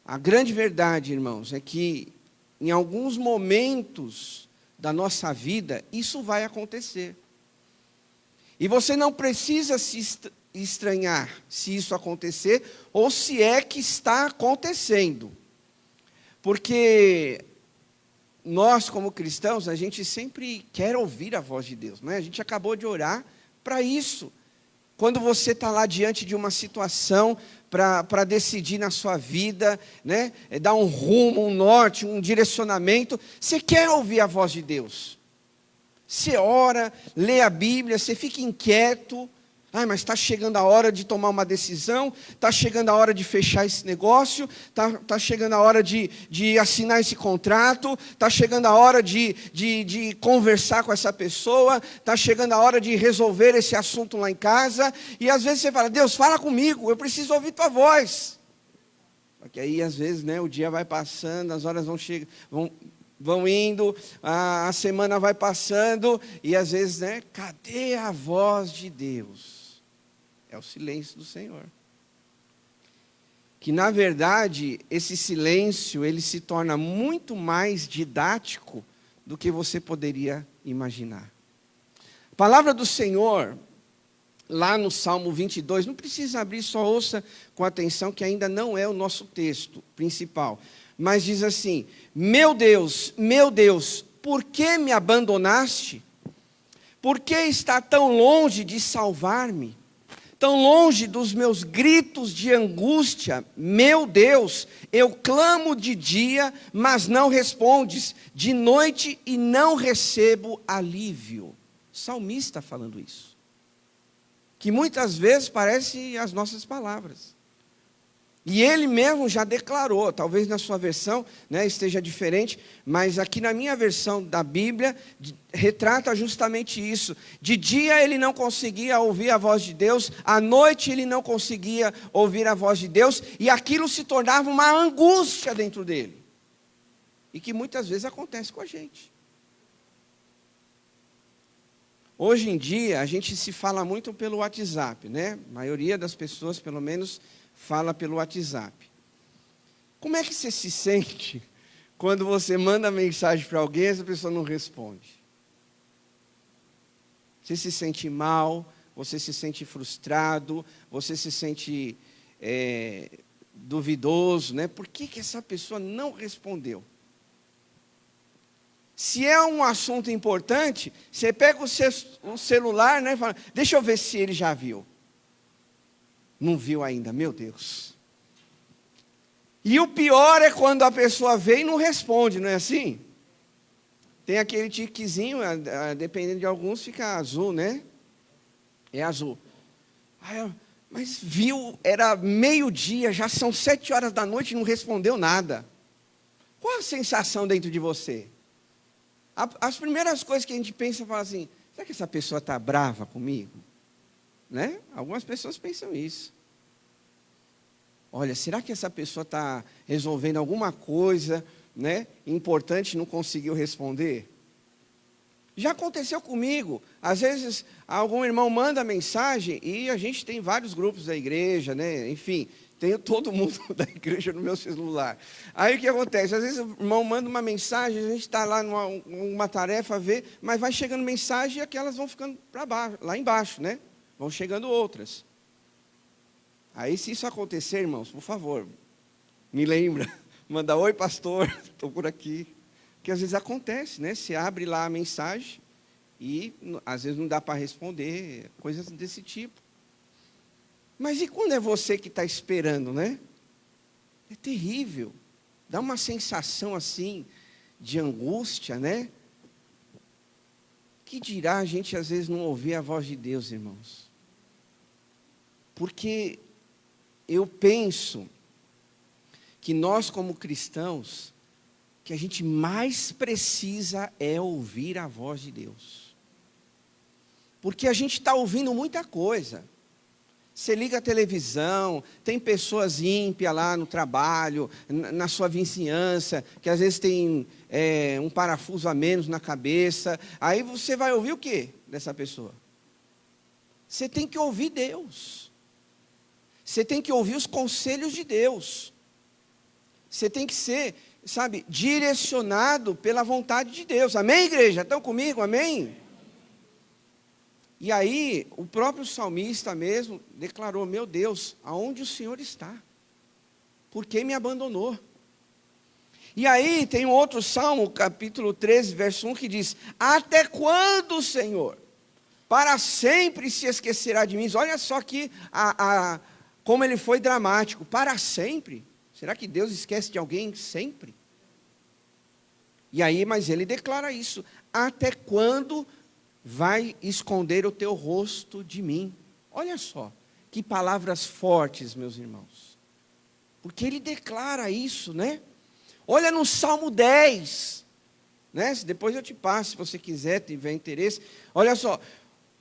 a grande verdade, irmãos, é que em alguns momentos da nossa vida, isso vai acontecer. E você não precisa se estranhar se isso acontecer, ou se é que está acontecendo. Porque nós, como cristãos, a gente sempre quer ouvir a voz de Deus, não é? A gente acabou de orar para isso. Quando você está lá diante de uma situação para decidir na sua vida, né? Dar um rumo, um norte, um direcionamento, você quer ouvir a voz de Deus. Você ora, lê a Bíblia, você fica inquieto. Ai, mas está chegando a hora de tomar uma decisão, está chegando a hora de fechar esse negócio, está chegando a hora de assinar esse contrato, está chegando a hora de conversar com essa pessoa, está chegando a hora de resolver esse assunto lá em casa, e às vezes você fala, Deus, fala comigo, eu preciso ouvir tua voz. Só que aí às vezes, né, o dia vai passando, as horas vão indo, a semana vai passando, e às vezes, né, cadê a voz de Deus? É o silêncio do Senhor. Que na verdade, esse silêncio, ele se torna muito mais didático do que você poderia imaginar. A palavra do Senhor, lá no Salmo 22, não precisa abrir, só ouça com atenção, que ainda não é o nosso texto principal. Mas diz assim, meu Deus, por que me abandonaste? Por que está tão longe de salvar-me? Tão longe dos meus gritos de angústia? Meu Deus, eu clamo de dia, mas não respondes, de noite e não recebo alívio. O salmista falando isso. Que muitas vezes parece as nossas palavras. E ele mesmo já declarou, talvez na sua versão, né, esteja diferente, mas aqui na minha versão da Bíblia, retrata justamente isso. De dia ele não conseguia ouvir a voz de Deus, à noite ele não conseguia ouvir a voz de Deus, e aquilo se tornava uma angústia dentro dele. E que muitas vezes acontece com a gente. Hoje em dia, a gente se fala muito pelo WhatsApp, né? A maioria das pessoas, pelo menos, fala pelo WhatsApp. Como é que você se sente quando você manda mensagem para alguém e essa pessoa não responde? Você se sente mal, você se sente frustrado, você se sente duvidoso, né? Por que essa pessoa não respondeu? Se é um assunto importante, você pega o celular, né, e fala, deixa eu ver se ele já viu. Não viu ainda, meu Deus. E o pior é quando a pessoa vê e não responde, não é assim? Tem aquele tiquezinho, dependendo de alguns, fica azul, né? É azul. Mas viu, era meio-dia, já são 7 horas da noite e não respondeu nada. Qual a sensação dentro de você? As primeiras coisas que a gente pensa, fala assim, será que essa pessoa está brava comigo? Né? Algumas pessoas pensam isso. Olha, será que essa pessoa está resolvendo alguma coisa, né, importante e não conseguiu responder? Já aconteceu comigo. Às vezes, algum irmão manda mensagem e a gente tem vários grupos da igreja, né? Enfim, tenho todo mundo da igreja no meu celular. Aí o que acontece? Às vezes o irmão manda uma mensagem, a gente está lá numa tarefa a ver, mas vai chegando mensagem e aquelas vão ficando para baixo, lá embaixo, né? Vão chegando outras. Aí se isso acontecer, irmãos, por favor, me lembra, manda oi pastor, estou por aqui. Porque às vezes acontece, né? Você abre lá a mensagem e às vezes não dá para responder, coisas desse tipo. Mas e quando é você que está esperando, né? É terrível. Dá uma sensação assim de angústia, né? Que dirá a gente às vezes não ouvir a voz de Deus, irmãos? Porque eu penso que nós como cristãos, que a gente mais precisa é ouvir a voz de Deus. Porque a gente está ouvindo muita coisa. Você liga a televisão, tem pessoas ímpias lá no trabalho, na sua vizinhança, que às vezes tem um parafuso a menos na cabeça. Aí você vai ouvir o quê dessa pessoa? Você tem que ouvir Deus. Você tem que ouvir os conselhos de Deus. Você tem que ser, sabe, direcionado pela vontade de Deus. Amém, igreja? Estão comigo? Amém? E aí, o próprio salmista mesmo declarou, meu Deus, aonde o Senhor está? Por que me abandonou? E aí, tem um outro salmo, capítulo 13, verso 1, que diz, até quando, Senhor? para sempre se esquecerá de mim. Olha só aqui como ele foi dramático. Para sempre. Será que Deus esquece de alguém sempre? E aí, mas ele declara isso. Até quando vai esconder o teu rosto de mim? Olha só, que palavras fortes, meus irmãos. Porque ele declara isso, né? Olha no Salmo 10, né? Depois eu te passo, se você quiser, tiver interesse. Olha só,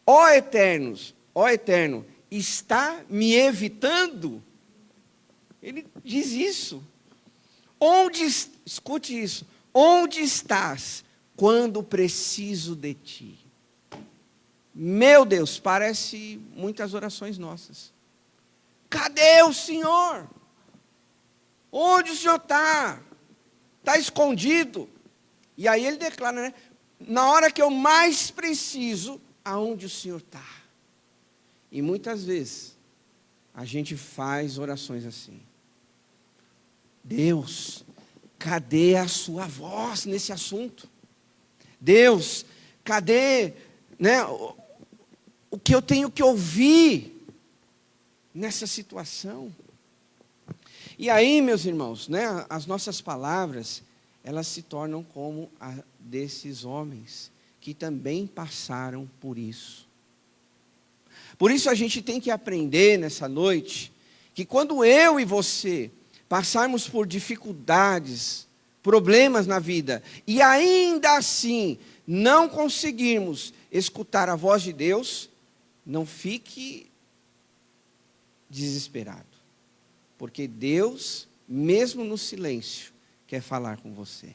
ó Eterno, está me evitando? Ele diz isso. Escute isso, onde estás quando preciso de ti? Meu Deus, parece muitas orações nossas. Cadê o Senhor? Onde o Senhor está? Está escondido. E aí ele declara, né? Na hora que eu mais preciso, aonde o Senhor está? E muitas vezes, a gente faz orações assim. Deus, cadê a sua voz nesse assunto? Deus, cadê, né, o que eu tenho que ouvir nessa situação? E aí, meus irmãos, né, as nossas palavras, elas se tornam como a desses homens que também passaram por isso. Por isso a gente tem que aprender nessa noite que quando eu e você passarmos por dificuldades, problemas na vida, e ainda assim não conseguirmos escutar a voz de Deus, não fique desesperado. Porque Deus, mesmo no silêncio, quer falar com você.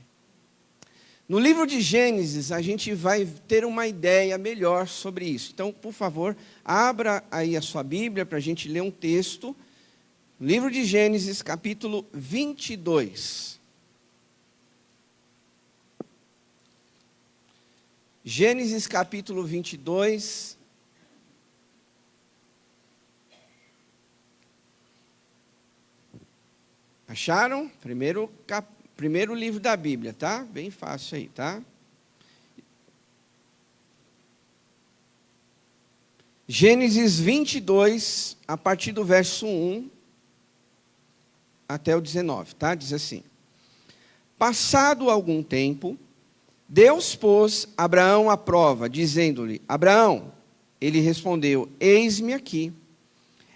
No livro de Gênesis, a gente vai ter uma ideia melhor sobre isso. Então, por favor, abra aí a sua Bíblia para a gente ler um texto. Livro de Gênesis, capítulo 22. Gênesis, capítulo 22. Acharam? Primeiro livro da Bíblia, tá? Bem fácil aí, tá? Gênesis 22, a partir do verso 1 até o 19, tá? Diz assim: Passado algum tempo, Deus pôs Abraão à prova, dizendo-lhe: Abraão, ele respondeu: Eis-me aqui.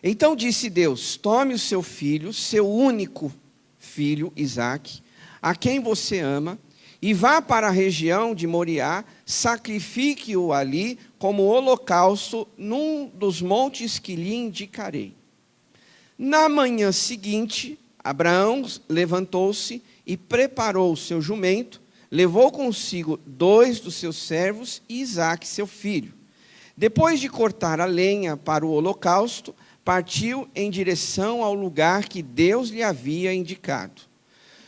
Então disse Deus: Tome o seu filho, seu único filho, Isaque, a quem você ama, e vá para a região de Moriá, sacrifique-o ali como holocausto num dos montes que lhe indicarei. Na manhã seguinte, Abraão levantou-se e preparou o seu jumento, levou consigo 2 dos seus servos e Isaque, seu filho. Depois de cortar a lenha para o holocausto, partiu em direção ao lugar que Deus lhe havia indicado.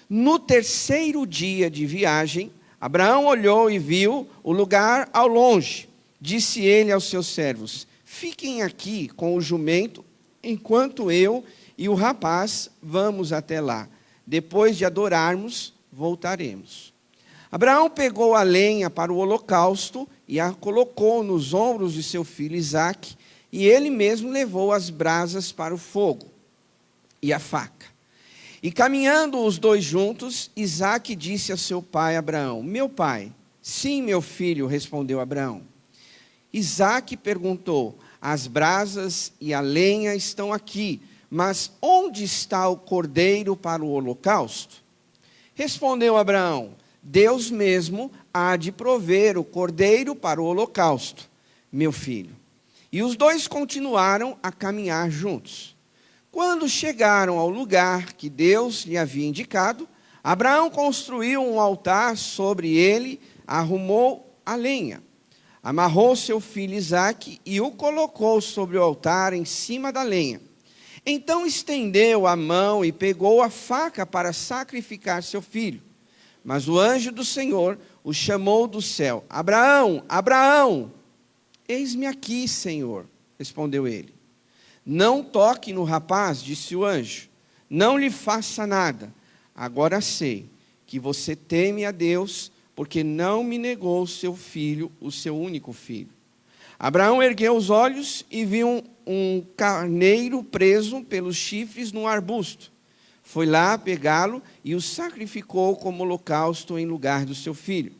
No terceiro dia de viagem, Abraão olhou e viu o lugar ao longe. Disse ele aos seus servos: Fiquem aqui com o jumento, enquanto eu e o rapaz vamos até lá. Depois de adorarmos, voltaremos. Abraão pegou a lenha para o holocausto e a colocou nos ombros de seu filho Isaque, e ele mesmo levou as brasas para o fogo e a faca. E caminhando os dois juntos, Isaque disse a seu pai Abraão: Meu pai. Sim, meu filho, respondeu Abraão. Isaque perguntou: As brasas e a lenha estão aqui, mas onde está o cordeiro para o holocausto? Respondeu Abraão: Deus mesmo há de prover o cordeiro para o holocausto, meu filho. E os dois continuaram a caminhar juntos. Quando chegaram ao lugar que Deus lhe havia indicado, Abraão construiu um altar sobre ele, arrumou a lenha, amarrou seu filho Isaque e o colocou sobre o altar em cima da lenha. Então estendeu a mão e pegou a faca para sacrificar seu filho. Mas o anjo do Senhor o chamou do céu: Abraão, Abraão! Eis-me aqui, Senhor, respondeu ele. Não toque no rapaz, disse o anjo, não lhe faça nada. Agora sei que você teme a Deus, porque não me negou seu filho, o seu único filho. Abraão ergueu os olhos e viu um carneiro preso pelos chifres num arbusto. Foi lá pegá-lo e o sacrificou como holocausto em lugar do seu filho.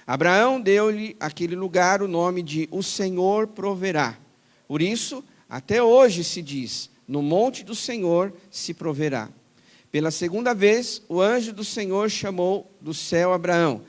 Abraão deu-lhe aquele lugar o nome de O Senhor Proverá. Por isso, até hoje se diz, no monte do Senhor se proverá. Pela segunda vez, o anjo do Senhor chamou do céu Abraão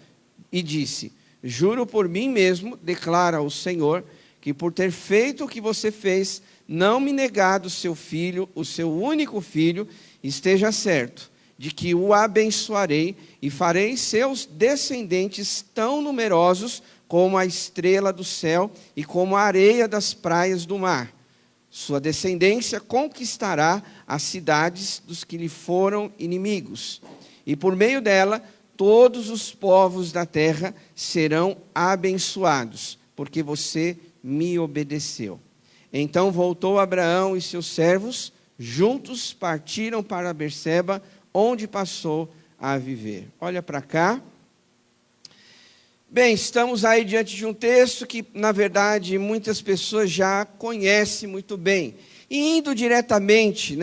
e disse: juro por mim mesmo, declara o Senhor, que por ter feito o que você fez, não me negado o seu filho, o seu único filho, esteja certo de que o abençoarei e farei seus descendentes tão numerosos como a estrela do céu e como a areia das praias do mar. Sua descendência conquistará as cidades dos que lhe foram inimigos, e por meio dela todos os povos da terra serão abençoados, porque você me obedeceu. Então voltou Abraão e seus servos, juntos partiram para Berseba, onde passou a viver. Olha para cá. Bem, estamos aí diante de um texto que, na verdade, muitas pessoas já conhecem muito bem. E indo diretamente,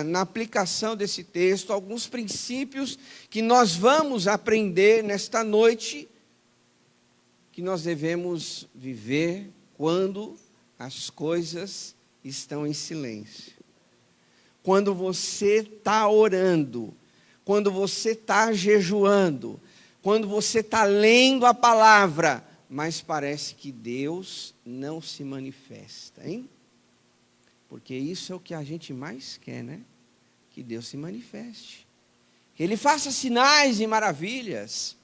na aplicação desse texto, alguns princípios que nós vamos aprender nesta noite, que nós devemos viver quando as coisas estão em silêncio. Quando você está orando, quando você está jejuando, quando você está lendo a palavra, mas parece que Deus não se manifesta, hein? Porque isso é o que a gente mais quer, né? Que Deus se manifeste. Que Ele faça sinais e maravilhas.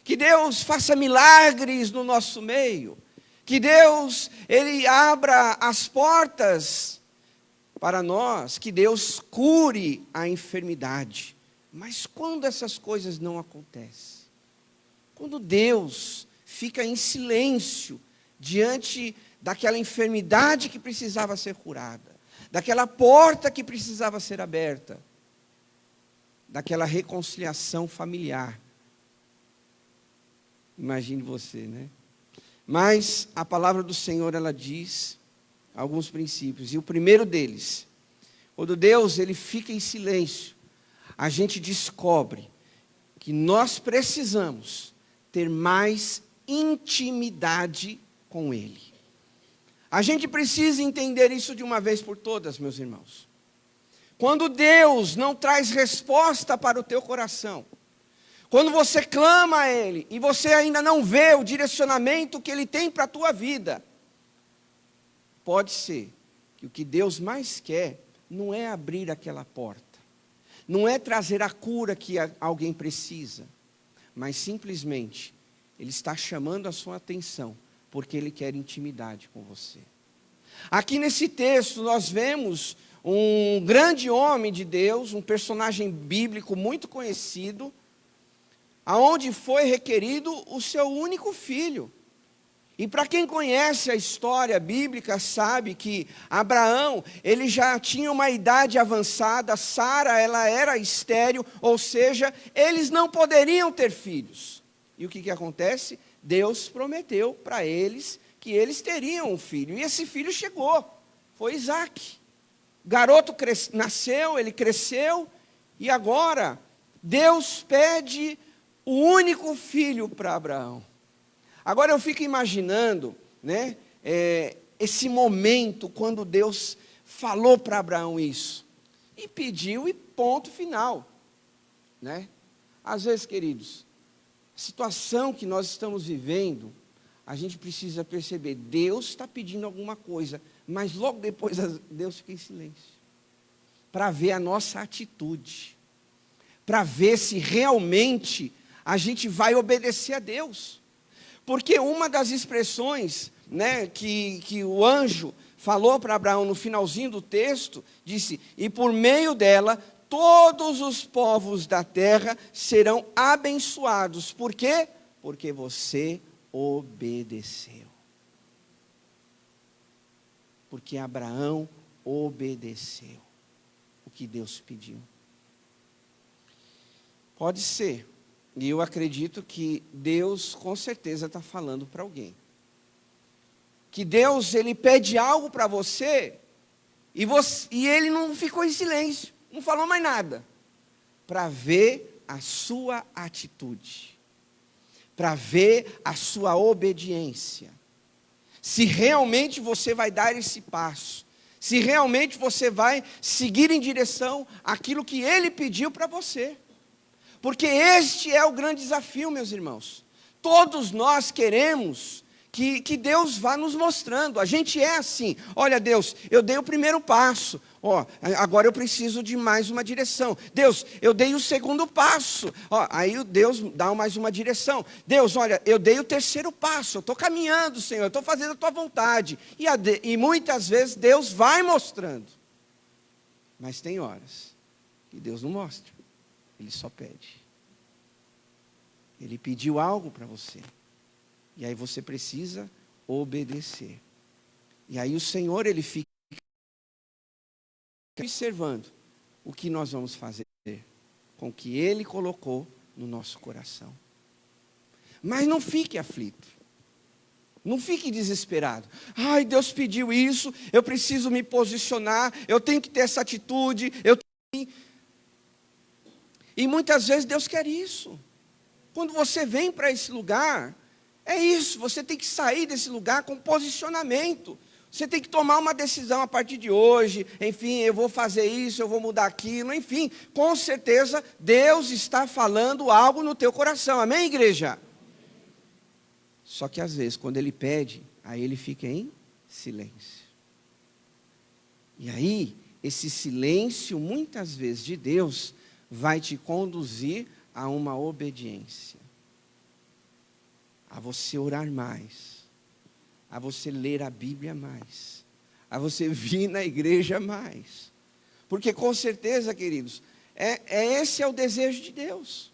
Que Deus faça milagres no nosso meio. Que Deus, Ele abra as portas para nós. Que Deus cure a enfermidade. Mas quando essas coisas não acontecem? Quando Deus fica em silêncio diante daquela enfermidade que precisava ser curada, daquela porta que precisava ser aberta, daquela reconciliação familiar. Imagine você, né? Mas a palavra do Senhor, ela diz alguns princípios, e o primeiro deles, quando Deus ele fica em silêncio, a gente descobre que nós precisamos ter mais intimidade com Ele. A gente precisa entender isso de uma vez por todas, meus irmãos. Quando Deus não traz resposta para o teu coração, quando você clama a Ele e você ainda não vê o direcionamento que Ele tem para a tua vida, pode ser que o que Deus mais quer não é abrir aquela porta, não é trazer a cura que alguém precisa, mas simplesmente Ele está chamando a sua atenção, porque Ele quer intimidade com você. Aqui nesse texto nós vemos um grande homem de Deus, um personagem bíblico muito conhecido, aonde foi requerido o seu único filho. E para quem conhece a história bíblica, sabe que Abraão, ele já tinha uma idade avançada, Sara, ela era estéril, ou seja, eles não poderiam ter filhos. E o que acontece? Deus prometeu para eles que eles teriam um filho, e esse filho chegou, foi Isaque. O garoto nasceu, ele cresceu, e agora Deus pede o único filho para Abraão. Agora eu fico imaginando, esse momento quando Deus falou para Abraão isso, e pediu e ponto final, Às vezes, queridos, a situação que nós estamos vivendo, a gente precisa perceber, Deus está pedindo alguma coisa, mas logo depois Deus fica em silêncio, para ver a nossa atitude, para ver se realmente a gente vai obedecer a Deus. Porque uma das expressões que o anjo falou para Abraão no finalzinho do texto, disse, e por meio dela, todos os povos da terra serão abençoados. Por quê? Porque você obedeceu. Porque Abraão obedeceu o que Deus pediu. Pode ser. E eu acredito que Deus com certeza está falando para alguém. que Deus ele pede algo para você e ele não ficou em silêncio, não falou mais nada, para ver a sua atitude, para ver a sua obediência. Se realmente você vai dar esse passo, se realmente você vai seguir em direção àquilo que Ele pediu para você. Porque este é o grande desafio, meus irmãos. Todos nós queremos que Deus vá nos mostrando. A gente é assim, olha Deus, eu dei o primeiro passo, agora eu preciso de mais uma direção. Deus, eu dei o segundo passo, aí Deus dá mais uma direção. Deus, olha, eu dei o terceiro passo, eu estou caminhando, Senhor, eu estou fazendo a Tua vontade. E muitas vezes Deus vai mostrando. Mas tem horas que Deus não mostra. Ele só pede. Ele pediu algo para você. E aí você precisa obedecer. E aí o Senhor, Ele fica observando o que nós vamos fazer com o que Ele colocou no nosso coração. Mas não fique aflito. Não fique desesperado. Ai, Deus pediu isso, eu preciso me posicionar, eu tenho que ter essa atitude, E muitas vezes Deus quer isso. Quando você vem para esse lugar, é isso, você tem que sair desse lugar com posicionamento. Você tem que tomar uma decisão a partir de hoje, enfim, eu vou fazer isso, eu vou mudar aquilo, enfim, com certeza Deus está falando algo no teu coração, amém, igreja? Só que às vezes, quando Ele pede, aí Ele fica em silêncio. E aí, esse silêncio, muitas vezes, de Deus, vai te conduzir a uma obediência, a você orar mais, a você ler a Bíblia mais, a você vir na igreja mais, porque com certeza, queridos, esse é o desejo de Deus.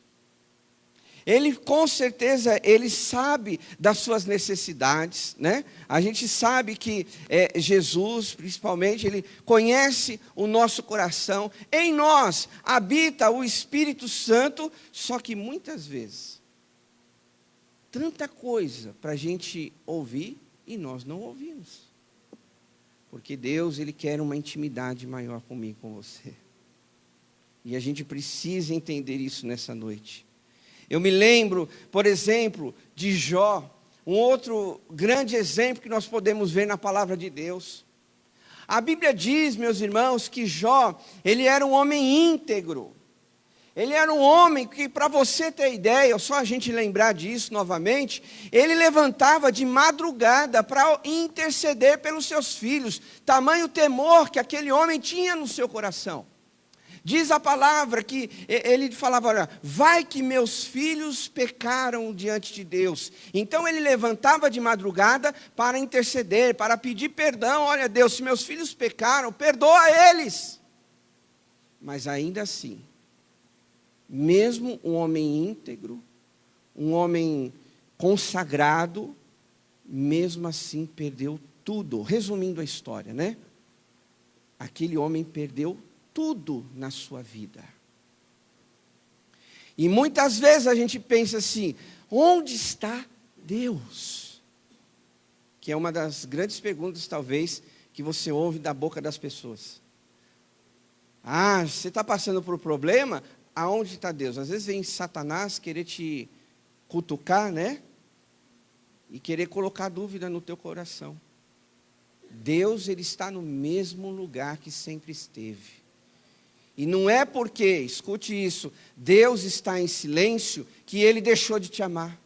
Ele com certeza, Ele sabe das suas necessidades, né? A gente sabe que Jesus, principalmente, Ele conhece o nosso coração. Em nós habita o Espírito Santo, só que muitas vezes, tanta coisa para a gente ouvir e nós não ouvimos. Porque Deus, Ele quer uma intimidade maior comigo, com você. E a gente precisa entender isso nessa noite. Eu me lembro, por exemplo, de Jó, um outro grande exemplo que nós podemos ver na palavra de Deus. A Bíblia diz, meus irmãos, que Jó, ele era um homem íntegro. Ele era um homem que, para você ter ideia, só a gente lembrar disso novamente, ele levantava de madrugada para interceder pelos seus filhos, tamanho temor que aquele homem tinha no seu coração. Diz a palavra que ele falava, olha, vai que meus filhos pecaram diante de Deus. Então ele levantava de madrugada para interceder, para pedir perdão. Olha Deus, se meus filhos pecaram, perdoa eles. Mas ainda assim, mesmo um homem íntegro, um homem consagrado, mesmo assim perdeu tudo. Resumindo a história, né? Aquele homem perdeu tudo na sua vida. E muitas vezes a gente pensa assim, onde está Deus? Que é uma das grandes perguntas, talvez, que você ouve da boca das pessoas. Ah, você está passando por um problema? Aonde está Deus? Às vezes vem Satanás querer te cutucar, né? E querer colocar dúvida no teu coração. Deus, Ele está no mesmo lugar que sempre esteve. E não é porque, escute isso, Deus está em silêncio que Ele deixou de te amar.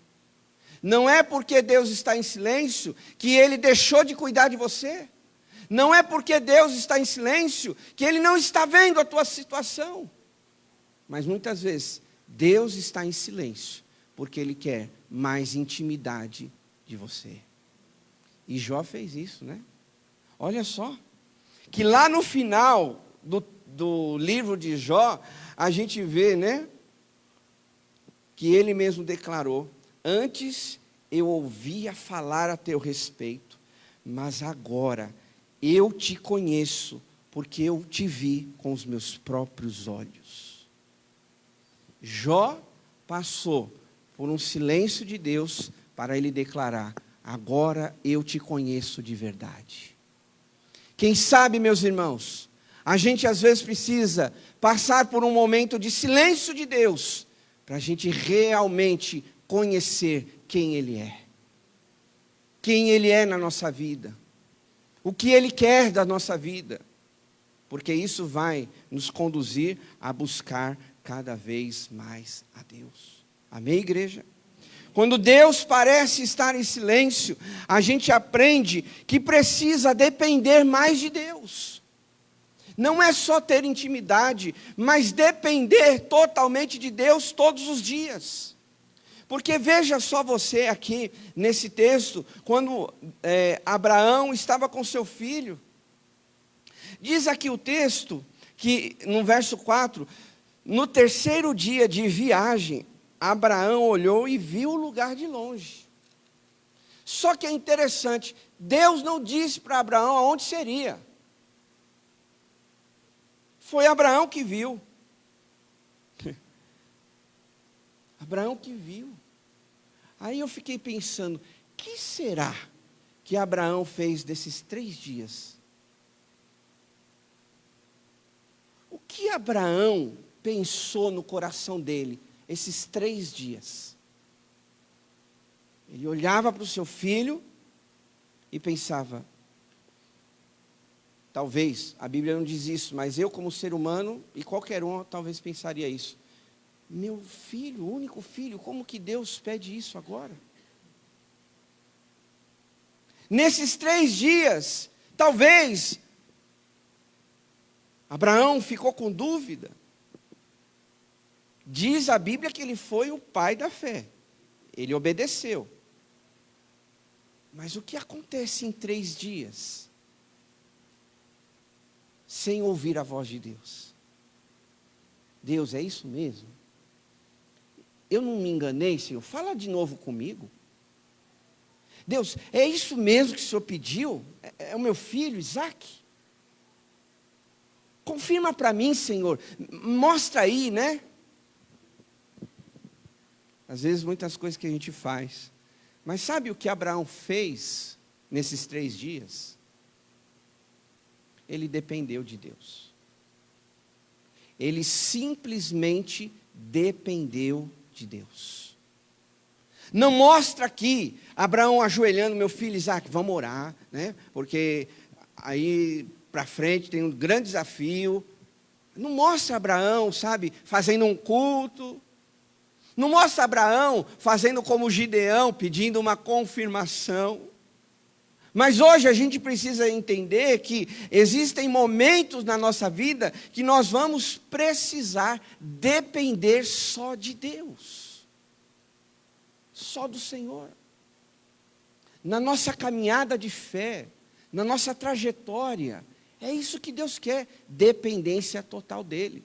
Não é porque Deus está em silêncio que Ele deixou de cuidar de você. Não é porque Deus está em silêncio que Ele não está vendo a tua situação. Mas muitas vezes, Deus está em silêncio porque Ele quer mais intimidade de você. E Jó fez isso, né? Olha só, que lá no final do livro de Jó, a gente vê, né, que ele mesmo declarou, antes eu ouvia falar a teu respeito, mas agora eu te conheço, porque eu te vi com os meus próprios olhos. Jó passou por um silêncio de Deus, para ele declarar, agora eu te conheço de verdade. Quem sabe, meus irmãos, a gente às vezes precisa passar por um momento de silêncio de Deus, para a gente realmente conhecer quem Ele é. Quem Ele é na nossa vida. O que Ele quer da nossa vida. Porque isso vai nos conduzir a buscar cada vez mais a Deus. Amém, igreja? Quando Deus parece estar em silêncio, a gente aprende que precisa depender mais de Deus. Não é só ter intimidade, mas depender totalmente de Deus todos os dias. Porque veja só você aqui nesse texto, quando Abraão estava com seu filho. Diz aqui o texto, que no verso 4, no terceiro dia de viagem, Abraão olhou e viu o lugar de longe. Só que é interessante, Deus não disse para Abraão aonde seria. Foi Abraão que viu. Abraão que viu. Aí eu fiquei pensando, o que será que Abraão fez desses 3 dias? O que Abraão pensou no coração dele esses 3 dias? Ele olhava para o seu filho e pensava, talvez, a Bíblia não diz isso, mas eu como ser humano, e qualquer um talvez pensaria isso. Meu filho, único filho, como que Deus pede isso agora? Nesses 3 dias, talvez, Abraão ficou com dúvida. Diz a Bíblia que ele foi o pai da fé. Ele obedeceu. Mas o que acontece em 3 dias? Sem ouvir a voz de Deus. Deus, é isso mesmo? Eu não me enganei, Senhor? Fala de novo comigo. Deus, é isso mesmo que o Senhor pediu? É o meu filho, Isaac? Confirma para mim, Senhor. Mostra aí, né? Às vezes muitas coisas que a gente faz. Mas sabe o que Abraão fez nesses 3 dias? Ele dependeu de Deus. Ele simplesmente dependeu de Deus. Não mostra aqui Abraão ajoelhando, meu filho Isaac, vamos orar, né? Porque aí para frente tem um grande desafio. Não mostra Abraão, sabe, fazendo um culto. Não mostra Abraão fazendo como Gideão, pedindo uma confirmação. Mas hoje a gente precisa entender que existem momentos na nossa vida que nós vamos precisar depender só de Deus. Só do Senhor. Na nossa caminhada de fé, na nossa trajetória, é isso que Deus quer, dependência total dEle.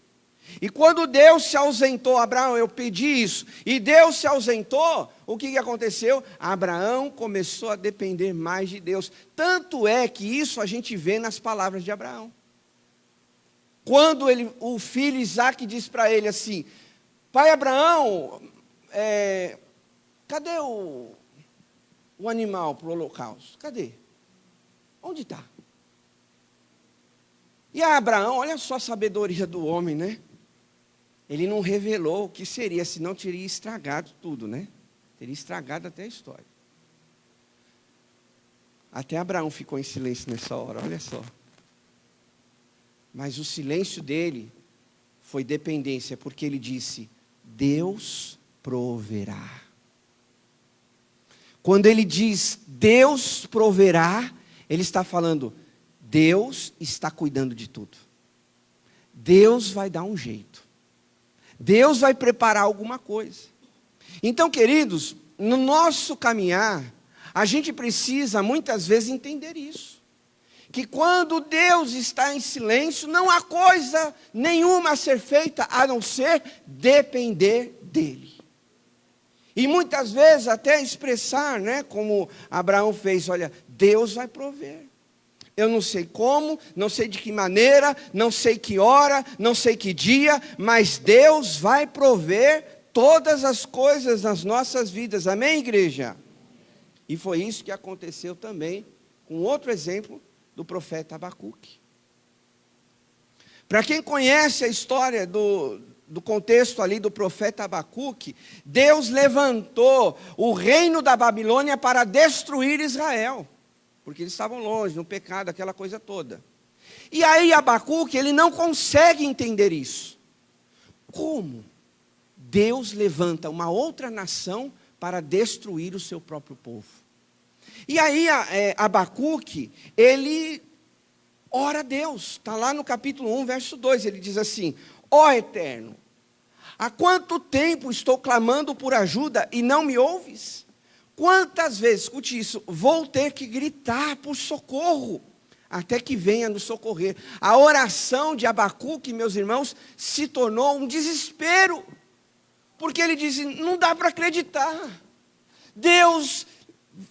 E quando Deus se ausentou, Abraão, eu pedi isso, e Deus se ausentou, o que aconteceu? Abraão começou a depender mais de Deus. Tanto é que isso a gente vê nas palavras de Abraão. Quando o filho Isaac diz para ele assim, pai Abraão, cadê o animal para o holocausto? Cadê? Onde está? E Abraão, olha só a sabedoria do homem, né? Ele não revelou o que seria, senão teria estragado tudo, né? Teria estragado até a história. Até Abraão ficou em silêncio nessa hora, olha só. Mas o silêncio dele foi dependência, porque ele disse, Deus proverá. Quando ele diz, Deus proverá, ele está falando, Deus está cuidando de tudo. Deus vai dar um jeito. Deus vai preparar alguma coisa. Então, queridos, no nosso caminhar, a gente precisa muitas vezes entender isso. Que quando Deus está em silêncio, não há coisa nenhuma a ser feita, a não ser depender dEle. E muitas vezes até expressar, né, como Abraão fez, olha, Deus vai prover. Eu não sei como, não sei de que maneira, não sei que hora, não sei que dia, mas Deus vai prover todas as coisas nas nossas vidas. Amém, igreja? E foi isso que aconteceu também com outro exemplo do profeta Abacuque. Para quem conhece a história do contexto ali do profeta Abacuque, Deus levantou o reino da Babilônia para destruir Israel, porque eles estavam longe, no pecado, aquela coisa toda. E aí Abacuque, ele não consegue entender isso. Como Deus levanta uma outra nação para destruir o seu próprio povo? E aí Abacuque, ele ora a Deus. Está lá no capítulo 1, verso 2, ele diz assim: ó Eterno, há quanto tempo estou clamando por ajuda e não me ouves? Quantas vezes, escute isso, vou ter que gritar por socorro, até que venha nos socorrer. A oração de Abacuque, meus irmãos, se tornou um desespero, porque ele diz: não dá para acreditar, Deus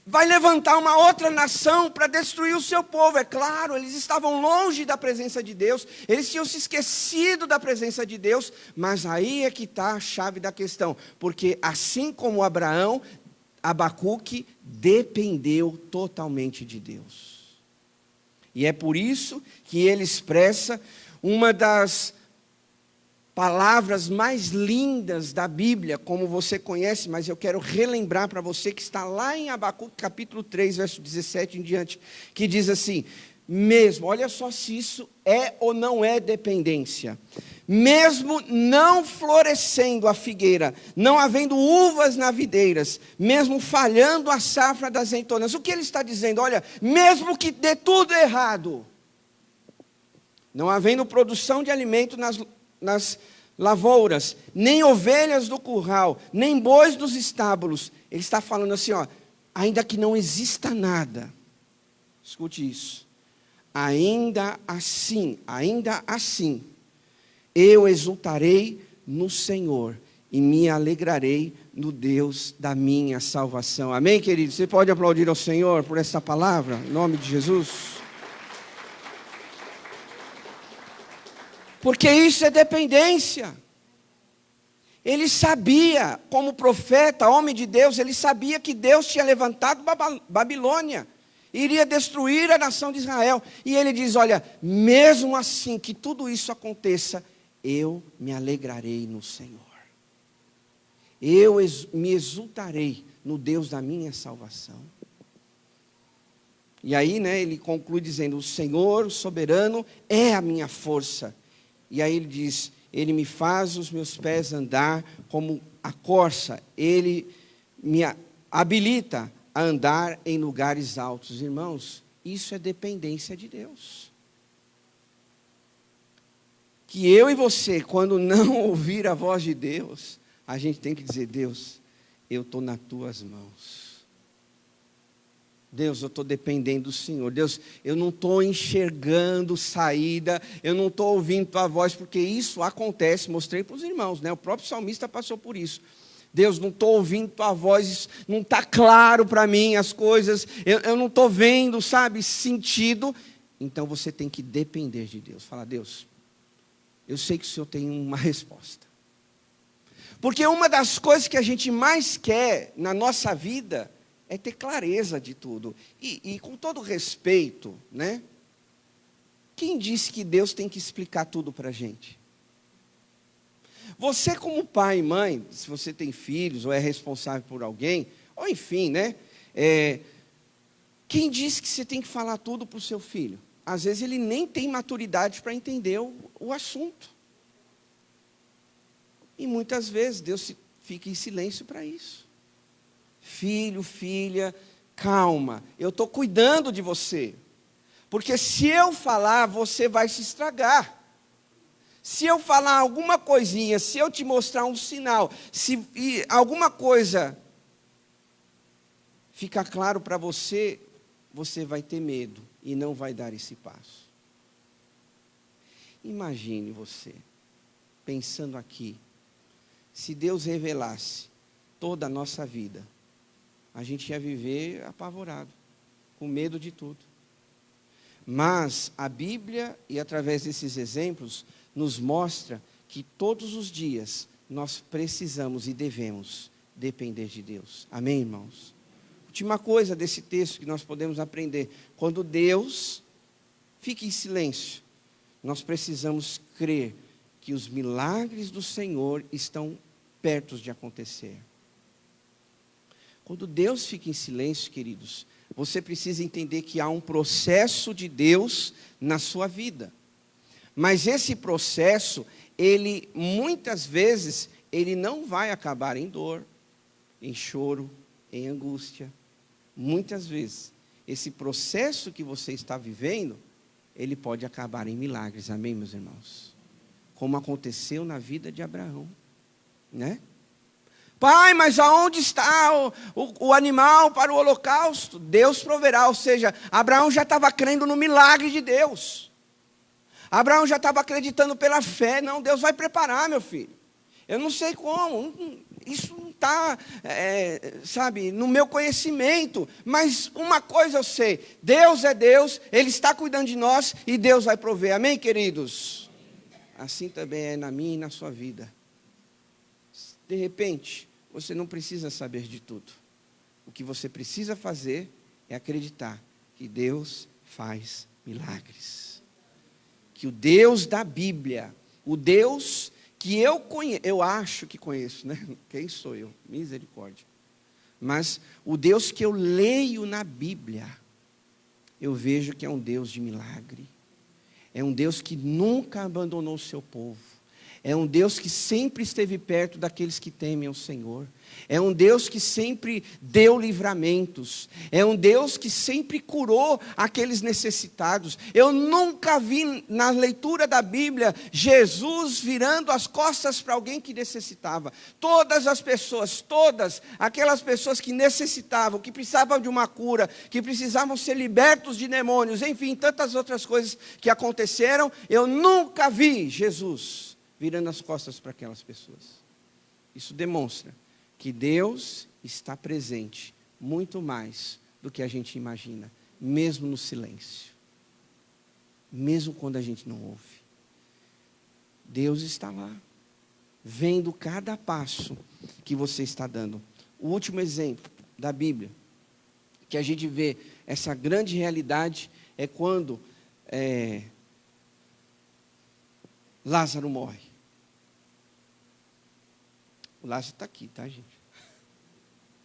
vai levantar uma outra nação para destruir o seu povo. É claro, eles estavam longe da presença de Deus, eles tinham se esquecido da presença de Deus, mas aí é que está a chave da questão, porque assim como Abraão, Abacuque dependeu totalmente de Deus. E é por isso que ele expressa uma das palavras mais lindas da Bíblia, como você conhece, mas eu quero relembrar para você que está lá em Abacuque capítulo 3, verso 17 em diante, que diz assim: mesmo, olha só se isso é ou não é dependência, mesmo não florescendo a figueira, não havendo uvas na videiras, mesmo falhando a safra das azeitonas, o que ele está dizendo? Olha, mesmo que dê tudo errado, não havendo produção de alimento nas lavouras, nem ovelhas do curral, nem bois dos estábulos, ele está falando assim, ó, ainda que não exista nada, escute isso, ainda assim, eu exultarei no Senhor e me alegrarei no Deus da minha salvação. Amém, querido? Você pode aplaudir ao Senhor por essa palavra, em nome de Jesus? Porque isso é dependência. Ele sabia, como profeta, homem de Deus, ele sabia que Deus tinha levantado Babilônia, iria destruir a nação de Israel. E ele diz, olha, mesmo assim que tudo isso aconteça, eu me alegrarei no Senhor. Eu me exultarei no Deus da minha salvação. E aí, ele conclui dizendo, o Senhor, o soberano, é a minha força. E aí ele diz, ele me faz os meus pés andar como a corça, ele me habilita a andar em lugares altos. Irmãos, isso é dependência de Deus. Que eu e você, quando não ouvir a voz de Deus, a gente tem que dizer, Deus, eu estou nas tuas mãos. Deus, eu estou dependendo do Senhor. Deus, eu não estou enxergando saída, eu não estou ouvindo tua voz, porque isso acontece, mostrei para os irmãos, o próprio salmista passou por isso. Deus, não estou ouvindo tua voz, não está claro para mim as coisas, eu não estou vendo, sentido. Então você tem que depender de Deus. Fala, Deus, eu sei que o Senhor tem uma resposta. Porque uma das coisas que a gente mais quer na nossa vida é ter clareza de tudo. E com todo respeito, quem disse que Deus tem que explicar tudo para a gente? Você como pai e mãe, se você tem filhos ou é responsável por alguém, ou enfim, quem disse que você tem que falar tudo para o seu filho? Às vezes ele nem tem maturidade para entender o assunto. E muitas vezes Deus fica em silêncio para isso. Filho, filha, calma, eu estou cuidando de você. Porque se eu falar, você vai se estragar. Se eu falar alguma coisinha, se eu te mostrar um sinal, se alguma coisa ficar claro para você, você vai ter medo e não vai dar esse passo. Imagine você, pensando aqui, se Deus revelasse toda a nossa vida, a gente ia viver apavorado, com medo de tudo. Mas a Bíblia, e através desses exemplos, nos mostra que todos os dias nós precisamos e devemos depender de Deus. Amém, irmãos? Última coisa desse texto que nós podemos aprender: quando Deus fica em silêncio, nós precisamos crer que os milagres do Senhor estão perto de acontecer. Quando Deus fica em silêncio, queridos, você precisa entender que há um processo de Deus na sua vida. Mas esse processo, ele muitas vezes, ele não vai acabar em dor, em choro, em angústia. Muitas vezes, esse processo que você está vivendo, ele pode acabar em milagres, amém, meus irmãos? Como aconteceu na vida de Abraão, né? Pai, mas aonde está o animal para o holocausto? Deus proverá, ou seja, Abraão já estava crendo no milagre de Deus. Abraão já estava acreditando pela fé. Não, Deus vai preparar, meu filho. Eu não sei como, isso não está, sabe, no meu conhecimento. Mas uma coisa eu sei: Deus é Deus, Ele está cuidando de nós e Deus vai prover, amém, queridos? Assim também é na minha e na sua vida. De repente, você não precisa saber de tudo. O que você precisa fazer é acreditar que Deus faz milagres. Que o Deus da Bíblia, o Deus que eu conheço, eu acho que conheço, né? Quem sou eu? Misericórdia. Mas o Deus que eu leio na Bíblia, eu vejo que é um Deus de milagre. É um Deus que nunca abandonou o seu povo. É um Deus que sempre esteve perto daqueles que temem ao Senhor. É um Deus que sempre deu livramentos. É um Deus que sempre curou aqueles necessitados. Eu nunca vi na leitura da Bíblia Jesus virando as costas para alguém que necessitava. Todas as pessoas, todas aquelas pessoas que necessitavam, que precisavam de uma cura, que precisavam ser libertos de demônios, enfim, tantas outras coisas que aconteceram, eu nunca vi Jesus virando as costas para aquelas pessoas. Isso demonstra que Deus está presente muito mais do que a gente imagina, mesmo no silêncio, mesmo quando a gente não ouve. Deus está lá, vendo cada passo que você está dando. O último exemplo da Bíblia, que a gente vê essa grande realidade, é quando Lázaro morre. O Lázaro está aqui, tá, gente?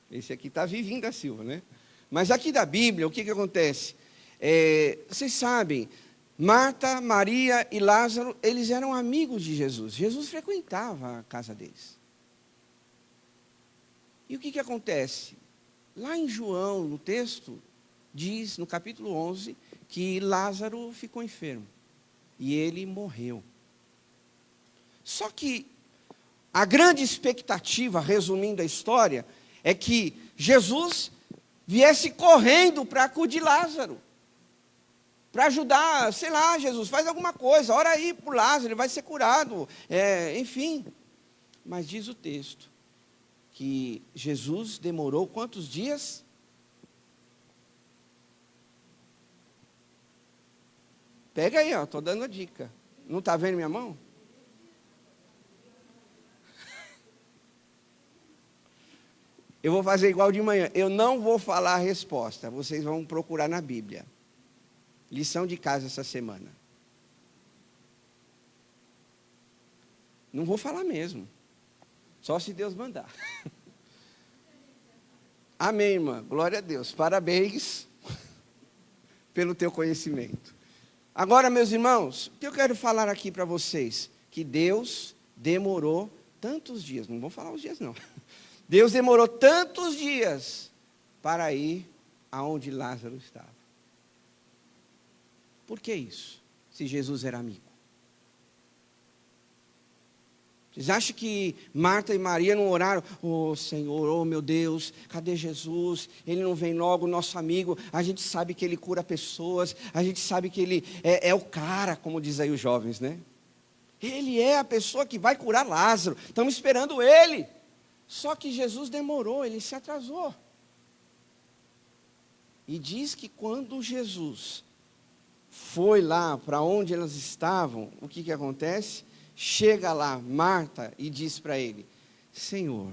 Esse aqui está vivinho da Silva, né? Mas aqui da Bíblia, o que acontece? Vocês sabem, Marta, Maria e Lázaro, eles eram amigos de Jesus. Jesus frequentava a casa deles. E o que acontece? Lá em João, no texto, diz, no capítulo 11, que Lázaro ficou enfermo. E ele morreu. Só que a grande expectativa, resumindo a história, é que Jesus viesse correndo para acudir Lázaro. Para ajudar, sei lá, Jesus, faz alguma coisa, ora aí por Lázaro, ele vai ser curado. Enfim. Mas diz o texto que Jesus demorou quantos dias? Pega aí, estou dando a dica. Não está vendo minha mão? Eu vou fazer igual de manhã. Eu não vou falar a resposta. Vocês vão procurar na Bíblia. Lição de casa essa semana. Não vou falar mesmo. Só se Deus mandar. Amém, irmã. Glória a Deus. Parabéns pelo teu conhecimento. Agora, meus irmãos, o que eu quero falar aqui para vocês? Que Deus demorou tantos dias. Não vou falar os dias, não. Deus demorou tantos dias para ir aonde Lázaro estava. Por que isso? Se Jesus era amigo. Vocês acham que Marta e Maria não oraram? Oh Senhor, oh meu Deus, cadê Jesus? Ele não vem logo, nosso amigo. A gente sabe que ele cura pessoas. A gente sabe que ele é o cara, como diz aí os jovens, né? Ele é a pessoa que vai curar Lázaro. Estamos esperando ele. Só que Jesus demorou, ele se atrasou. E diz que quando Jesus foi lá para onde elas estavam, o que acontece? Chega lá Marta e diz para ele: Senhor,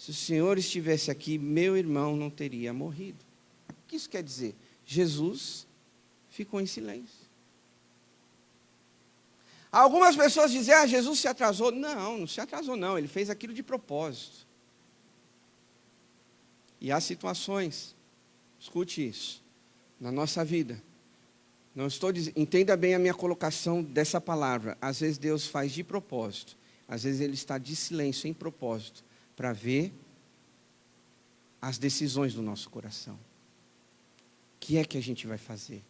se o Senhor estivesse aqui, meu irmão não teria morrido. O que isso quer dizer? Jesus ficou em silêncio. Algumas pessoas dizem, Jesus se atrasou. Não, não se atrasou não, ele fez aquilo de propósito. E há situações, escute isso, na nossa vida. Não estou dizendo, entenda bem a minha colocação dessa palavra. Às vezes Deus faz de propósito, às vezes Ele está de silêncio em propósito, para ver as decisões do nosso coração. O que é que a gente vai fazer?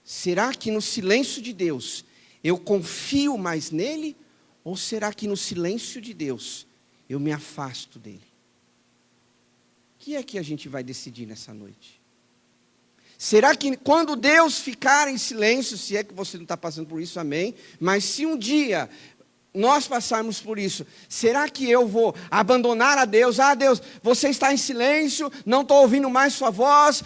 Será que no silêncio de Deus eu confio mais nele? Ou será que no silêncio de Deus eu me afasto dele? O que é que a gente vai decidir nessa noite? Será que quando Deus ficar em silêncio, se é que você não está passando por isso, amém? Mas se um dia nós passarmos por isso, será que eu vou abandonar a Deus? Deus, você está em silêncio, não estou ouvindo mais sua voz,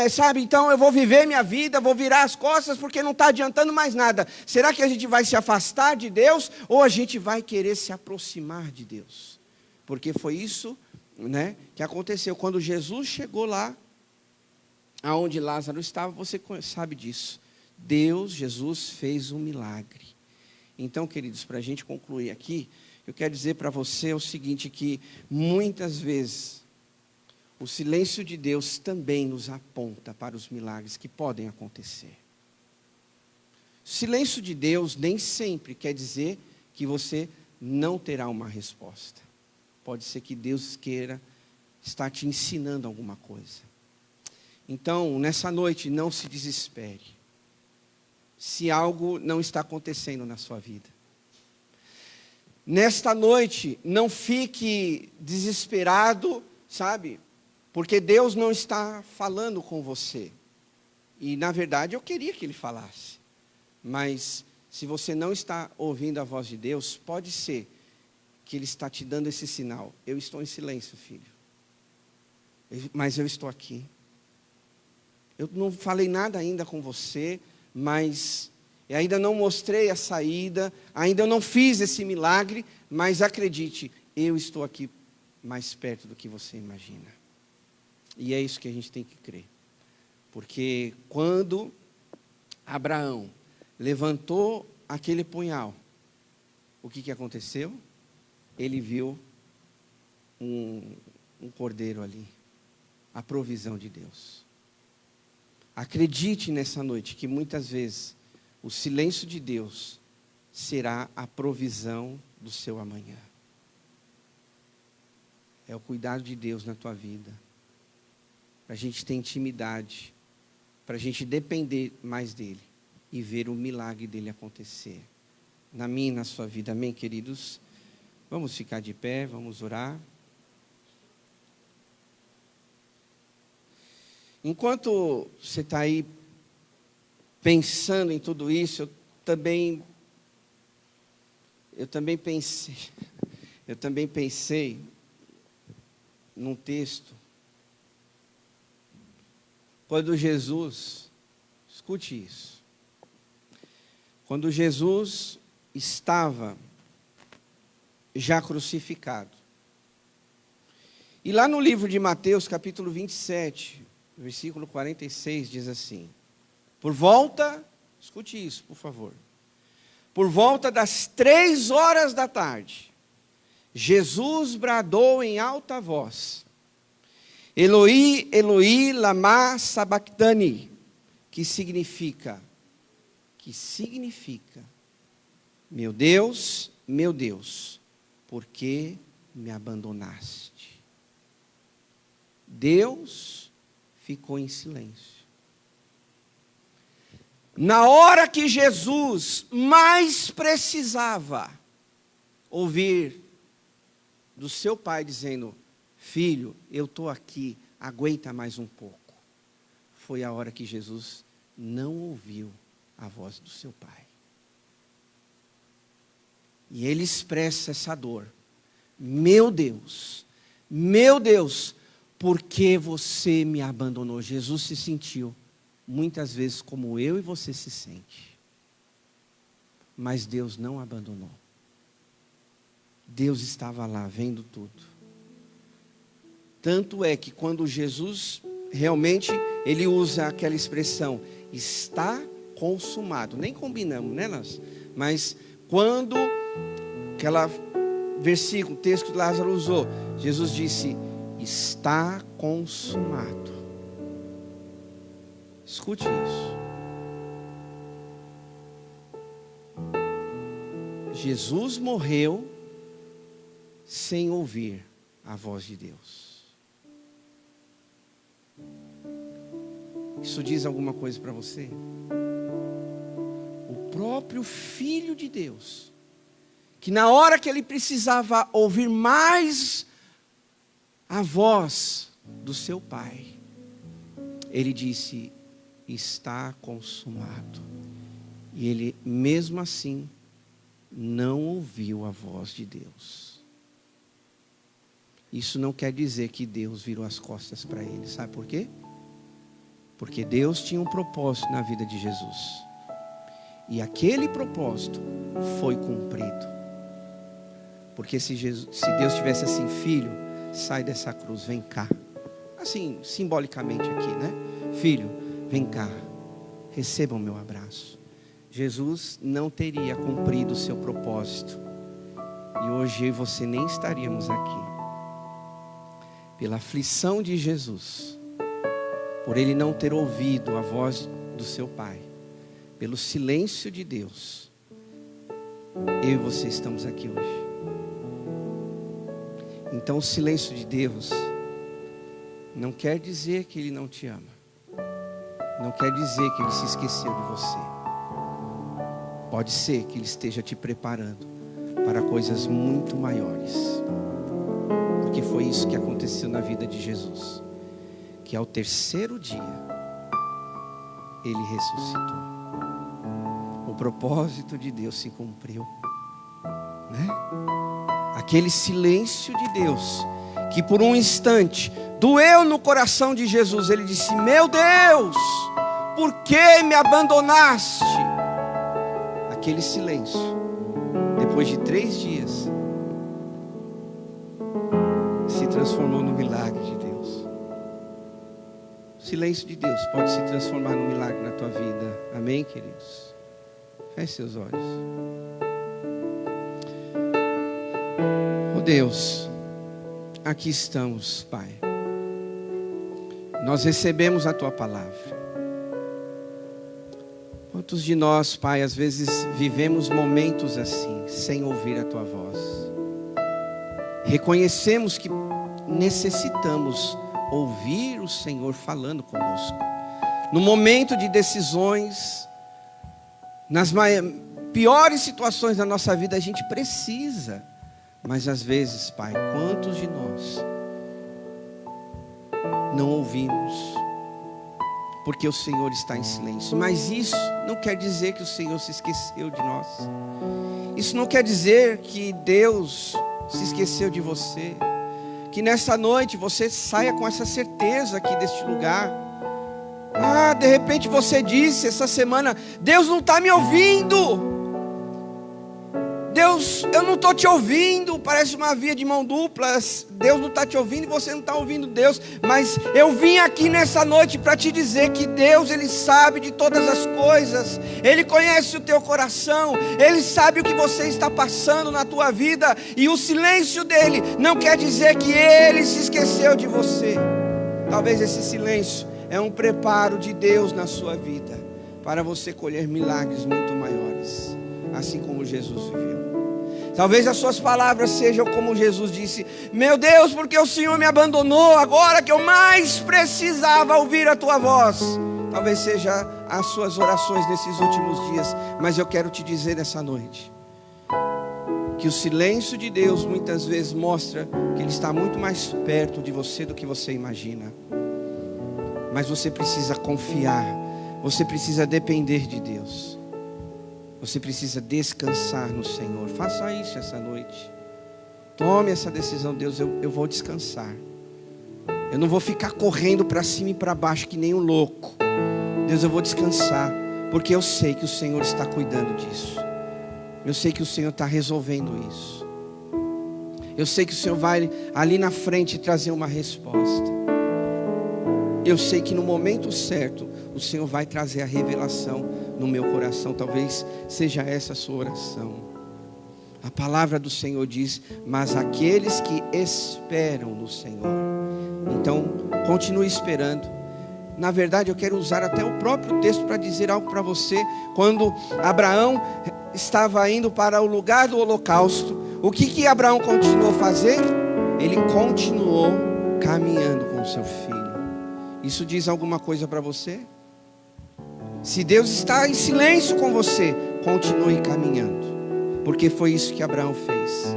sabe? Então eu vou viver minha vida, vou virar as costas porque não está adiantando mais nada. Será que a gente vai se afastar de Deus ou a gente vai querer se aproximar de Deus? Porque foi isso, que aconteceu quando Jesus chegou lá, aonde Lázaro estava. Você sabe disso. Jesus fez um milagre. Então, queridos, para a gente concluir aqui, eu quero dizer para você o seguinte, que muitas vezes o silêncio de Deus também nos aponta para os milagres que podem acontecer. O silêncio de Deus nem sempre quer dizer que você não terá uma resposta. Pode ser que Deus queira estar te ensinando alguma coisa. Então, nessa noite, não se desespere se algo não está acontecendo na sua vida. Nesta noite, não fique desesperado, sabe? Porque Deus não está falando com você. E, na verdade, eu queria que Ele falasse. Mas, se você não está ouvindo a voz de Deus, pode ser que Ele está te dando esse sinal. Eu estou em silêncio, filho. Mas eu estou aqui. Eu não falei nada ainda com você, mas eu ainda não mostrei a saída, ainda não fiz esse milagre, mas acredite, eu estou aqui mais perto do que você imagina. E é isso que a gente tem que crer. Porque quando Abraão levantou aquele punhal, o que aconteceu? Ele viu um cordeiro ali, a provisão de Deus. Acredite nessa noite que muitas vezes o silêncio de Deus será a provisão do seu amanhã. É o cuidado de Deus na tua vida. Para a gente ter intimidade, para a gente depender mais dEle e ver o milagre dEle acontecer. Na minha e na sua vida, amém, queridos? Vamos ficar de pé, vamos orar. Enquanto você está aí pensando em tudo isso, eu também pensei num texto. Quando Jesus, escute isso. Quando Jesus estava já crucificado. E lá no livro de Mateus, capítulo 27, versículo 46, diz assim: por volta, escute isso, por favor. Por volta das 3h da tarde, Jesus bradou em alta voz: Eloi, Eloi, lama sabachthani, que significa, meu Deus, por que me abandonaste? Deus ficou em silêncio. Na hora que Jesus mais precisava ouvir do seu pai dizendo: filho, eu estou aqui, aguenta mais um pouco. Foi a hora que Jesus não ouviu a voz do seu pai. E ele expressa essa dor: meu Deus, por que você me abandonou? Jesus se sentiu muitas vezes como eu e você se sente. Mas Deus não abandonou. Deus estava lá vendo tudo. Tanto é que quando Jesus realmente, ele usa aquela expressão, está consumado. Nem combinamos, né, nós? Mas quando aquela versículo, texto que Lázaro usou, Jesus disse, está consumado. Escute isso. Jesus morreu sem ouvir a voz de Deus. Isso diz alguma coisa para você? O próprio Filho de Deus, que na hora que ele precisava ouvir mais a voz do seu Pai, ele disse, está consumado. E ele mesmo assim não ouviu a voz de Deus. Isso não quer dizer que Deus virou as costas para ele. Sabe por quê? Porque Deus tinha um propósito na vida de Jesus. E aquele propósito foi cumprido. Porque se Deus tivesse assim, filho, sai dessa cruz, vem cá. Assim, simbolicamente aqui, né? Filho, vem cá, receba o meu abraço. Jesus não teria cumprido o seu propósito. E hoje eu e você nem estaríamos aqui. Pela aflição de Jesus, por ele não ter ouvido a voz do seu Pai, pelo silêncio de Deus, eu e você estamos aqui hoje. Então o silêncio de Deus não quer dizer que ele não te ama. Não quer dizer que ele se esqueceu de você. Pode ser que ele esteja te preparando para coisas muito maiores. Porque foi isso que aconteceu na vida de Jesus. Que ao terceiro dia, ele ressuscitou. O propósito de Deus se cumpriu, né? Aquele silêncio de Deus, que por um instante doeu no coração de Jesus. Ele disse, meu Deus, por que me abandonaste? Aquele silêncio, depois de 3 dias, se transformou no milagre de Deus. O silêncio de Deus pode se transformar num milagre na tua vida. Amém, queridos? Feche seus olhos. Oh Deus, aqui estamos, Pai. Nós recebemos a tua palavra. Quantos de nós, Pai, às vezes vivemos momentos assim, sem ouvir a tua voz? Reconhecemos que necessitamos ouvir o Senhor falando conosco. No momento de decisões, nas piores situações da nossa vida, a gente precisa. Mas às vezes, Pai, quantos de nós não ouvimos? Porque o Senhor está em silêncio. Mas isso não quer dizer que o Senhor se esqueceu de nós. Isso não quer dizer que Deus se esqueceu de você. Que nessa noite você saia com essa certeza aqui deste lugar. De repente você disse essa semana, Deus não está me ouvindo. Deus, eu não estou te ouvindo. Parece uma via de mão dupla. Deus não está te ouvindo e você não está ouvindo Deus. Mas eu vim aqui nessa noite para te dizer que Deus, Ele sabe de todas as coisas. Ele conhece o teu coração. Ele sabe o que você está passando na tua vida. E o silêncio dEle não quer dizer que Ele se esqueceu de você. Talvez esse silêncio é um preparo de Deus na sua vida, para você colher milagres muito maiores, assim como Jesus viveu. Talvez as suas palavras sejam como Jesus disse, meu Deus, porque o Senhor me abandonou agora que eu mais precisava ouvir a tua voz. Talvez seja as suas orações nesses últimos dias. Mas eu quero te dizer nessa noite, que o silêncio de Deus muitas vezes mostra que Ele está muito mais perto de você do que você imagina. Mas você precisa confiar, você precisa depender de Deus. Você precisa descansar no Senhor. Faça isso essa noite. Tome essa decisão. Deus, eu vou descansar. Eu não vou ficar correndo para cima e para baixo que nem um louco. Deus, eu vou descansar, porque eu sei que o Senhor está cuidando disso. Eu sei que o Senhor está resolvendo isso. Eu sei que o Senhor vai ali na frente trazer uma resposta. Eu sei que no momento certo o Senhor vai trazer a revelação no meu coração. Talvez seja essa a sua oração. A palavra do Senhor diz: mas aqueles que esperam no Senhor. Então continue esperando. Na verdade eu quero usar até o próprio texto para dizer algo para você. Quando Abraão estava indo para o lugar do holocausto, o que Abraão continuou fazendo? Ele continuou caminhando com o seu filho. Isso diz alguma coisa para você? Se Deus está em silêncio com você, continue caminhando, porque foi isso que Abraão fez.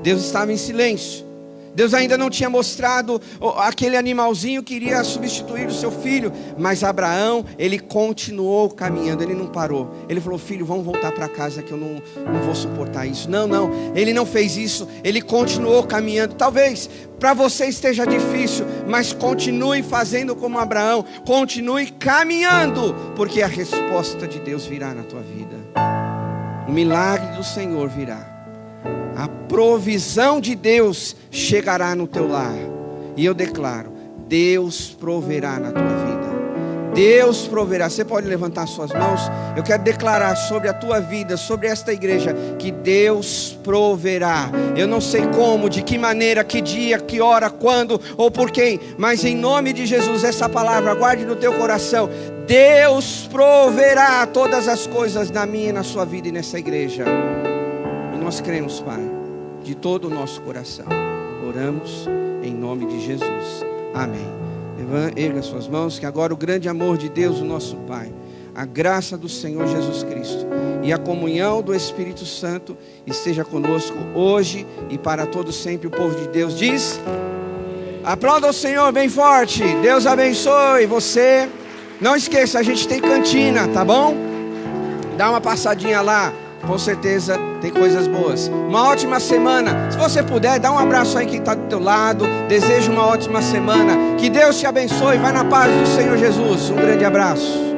Deus estava em silêncio. Deus ainda não tinha mostrado aquele animalzinho que iria substituir o seu filho. Mas Abraão, ele continuou caminhando, ele não parou. Ele falou: filho, vamos voltar para casa que eu não vou suportar isso. Não, ele não fez isso. Ele continuou caminhando. Talvez para você esteja difícil, mas continue fazendo como Abraão. Continue caminhando, porque a resposta de Deus virá na tua vida. O milagre do Senhor virá. A provisão de Deus chegará no teu lar. E eu declaro: Deus proverá na tua vida. Deus proverá. Você pode levantar suas mãos? Eu quero declarar sobre a tua vida, sobre esta igreja, que Deus proverá. Eu não sei como, de que maneira, que dia, que hora, quando ou por quem, mas em nome de Jesus, essa palavra guarde no teu coração. Deus proverá todas as coisas na minha e na sua vida e nessa igreja. Nós cremos, Pai, de todo o nosso coração. Oramos em nome de Jesus. Amém. Erga suas mãos, que agora o grande amor de Deus, o nosso Pai, a graça do Senhor Jesus Cristo e a comunhão do Espírito Santo esteja conosco hoje e para todos sempre. O povo de Deus diz: aplauda o Senhor bem forte. Deus abençoe você. Não esqueça, a gente tem cantina, tá bom? Dá uma passadinha lá. Com certeza tem coisas boas. Uma ótima semana. Se você puder, dá um abraço aí quem está do teu lado. Desejo uma ótima semana. Que Deus te abençoe. Vai na paz do Senhor Jesus. Um grande abraço.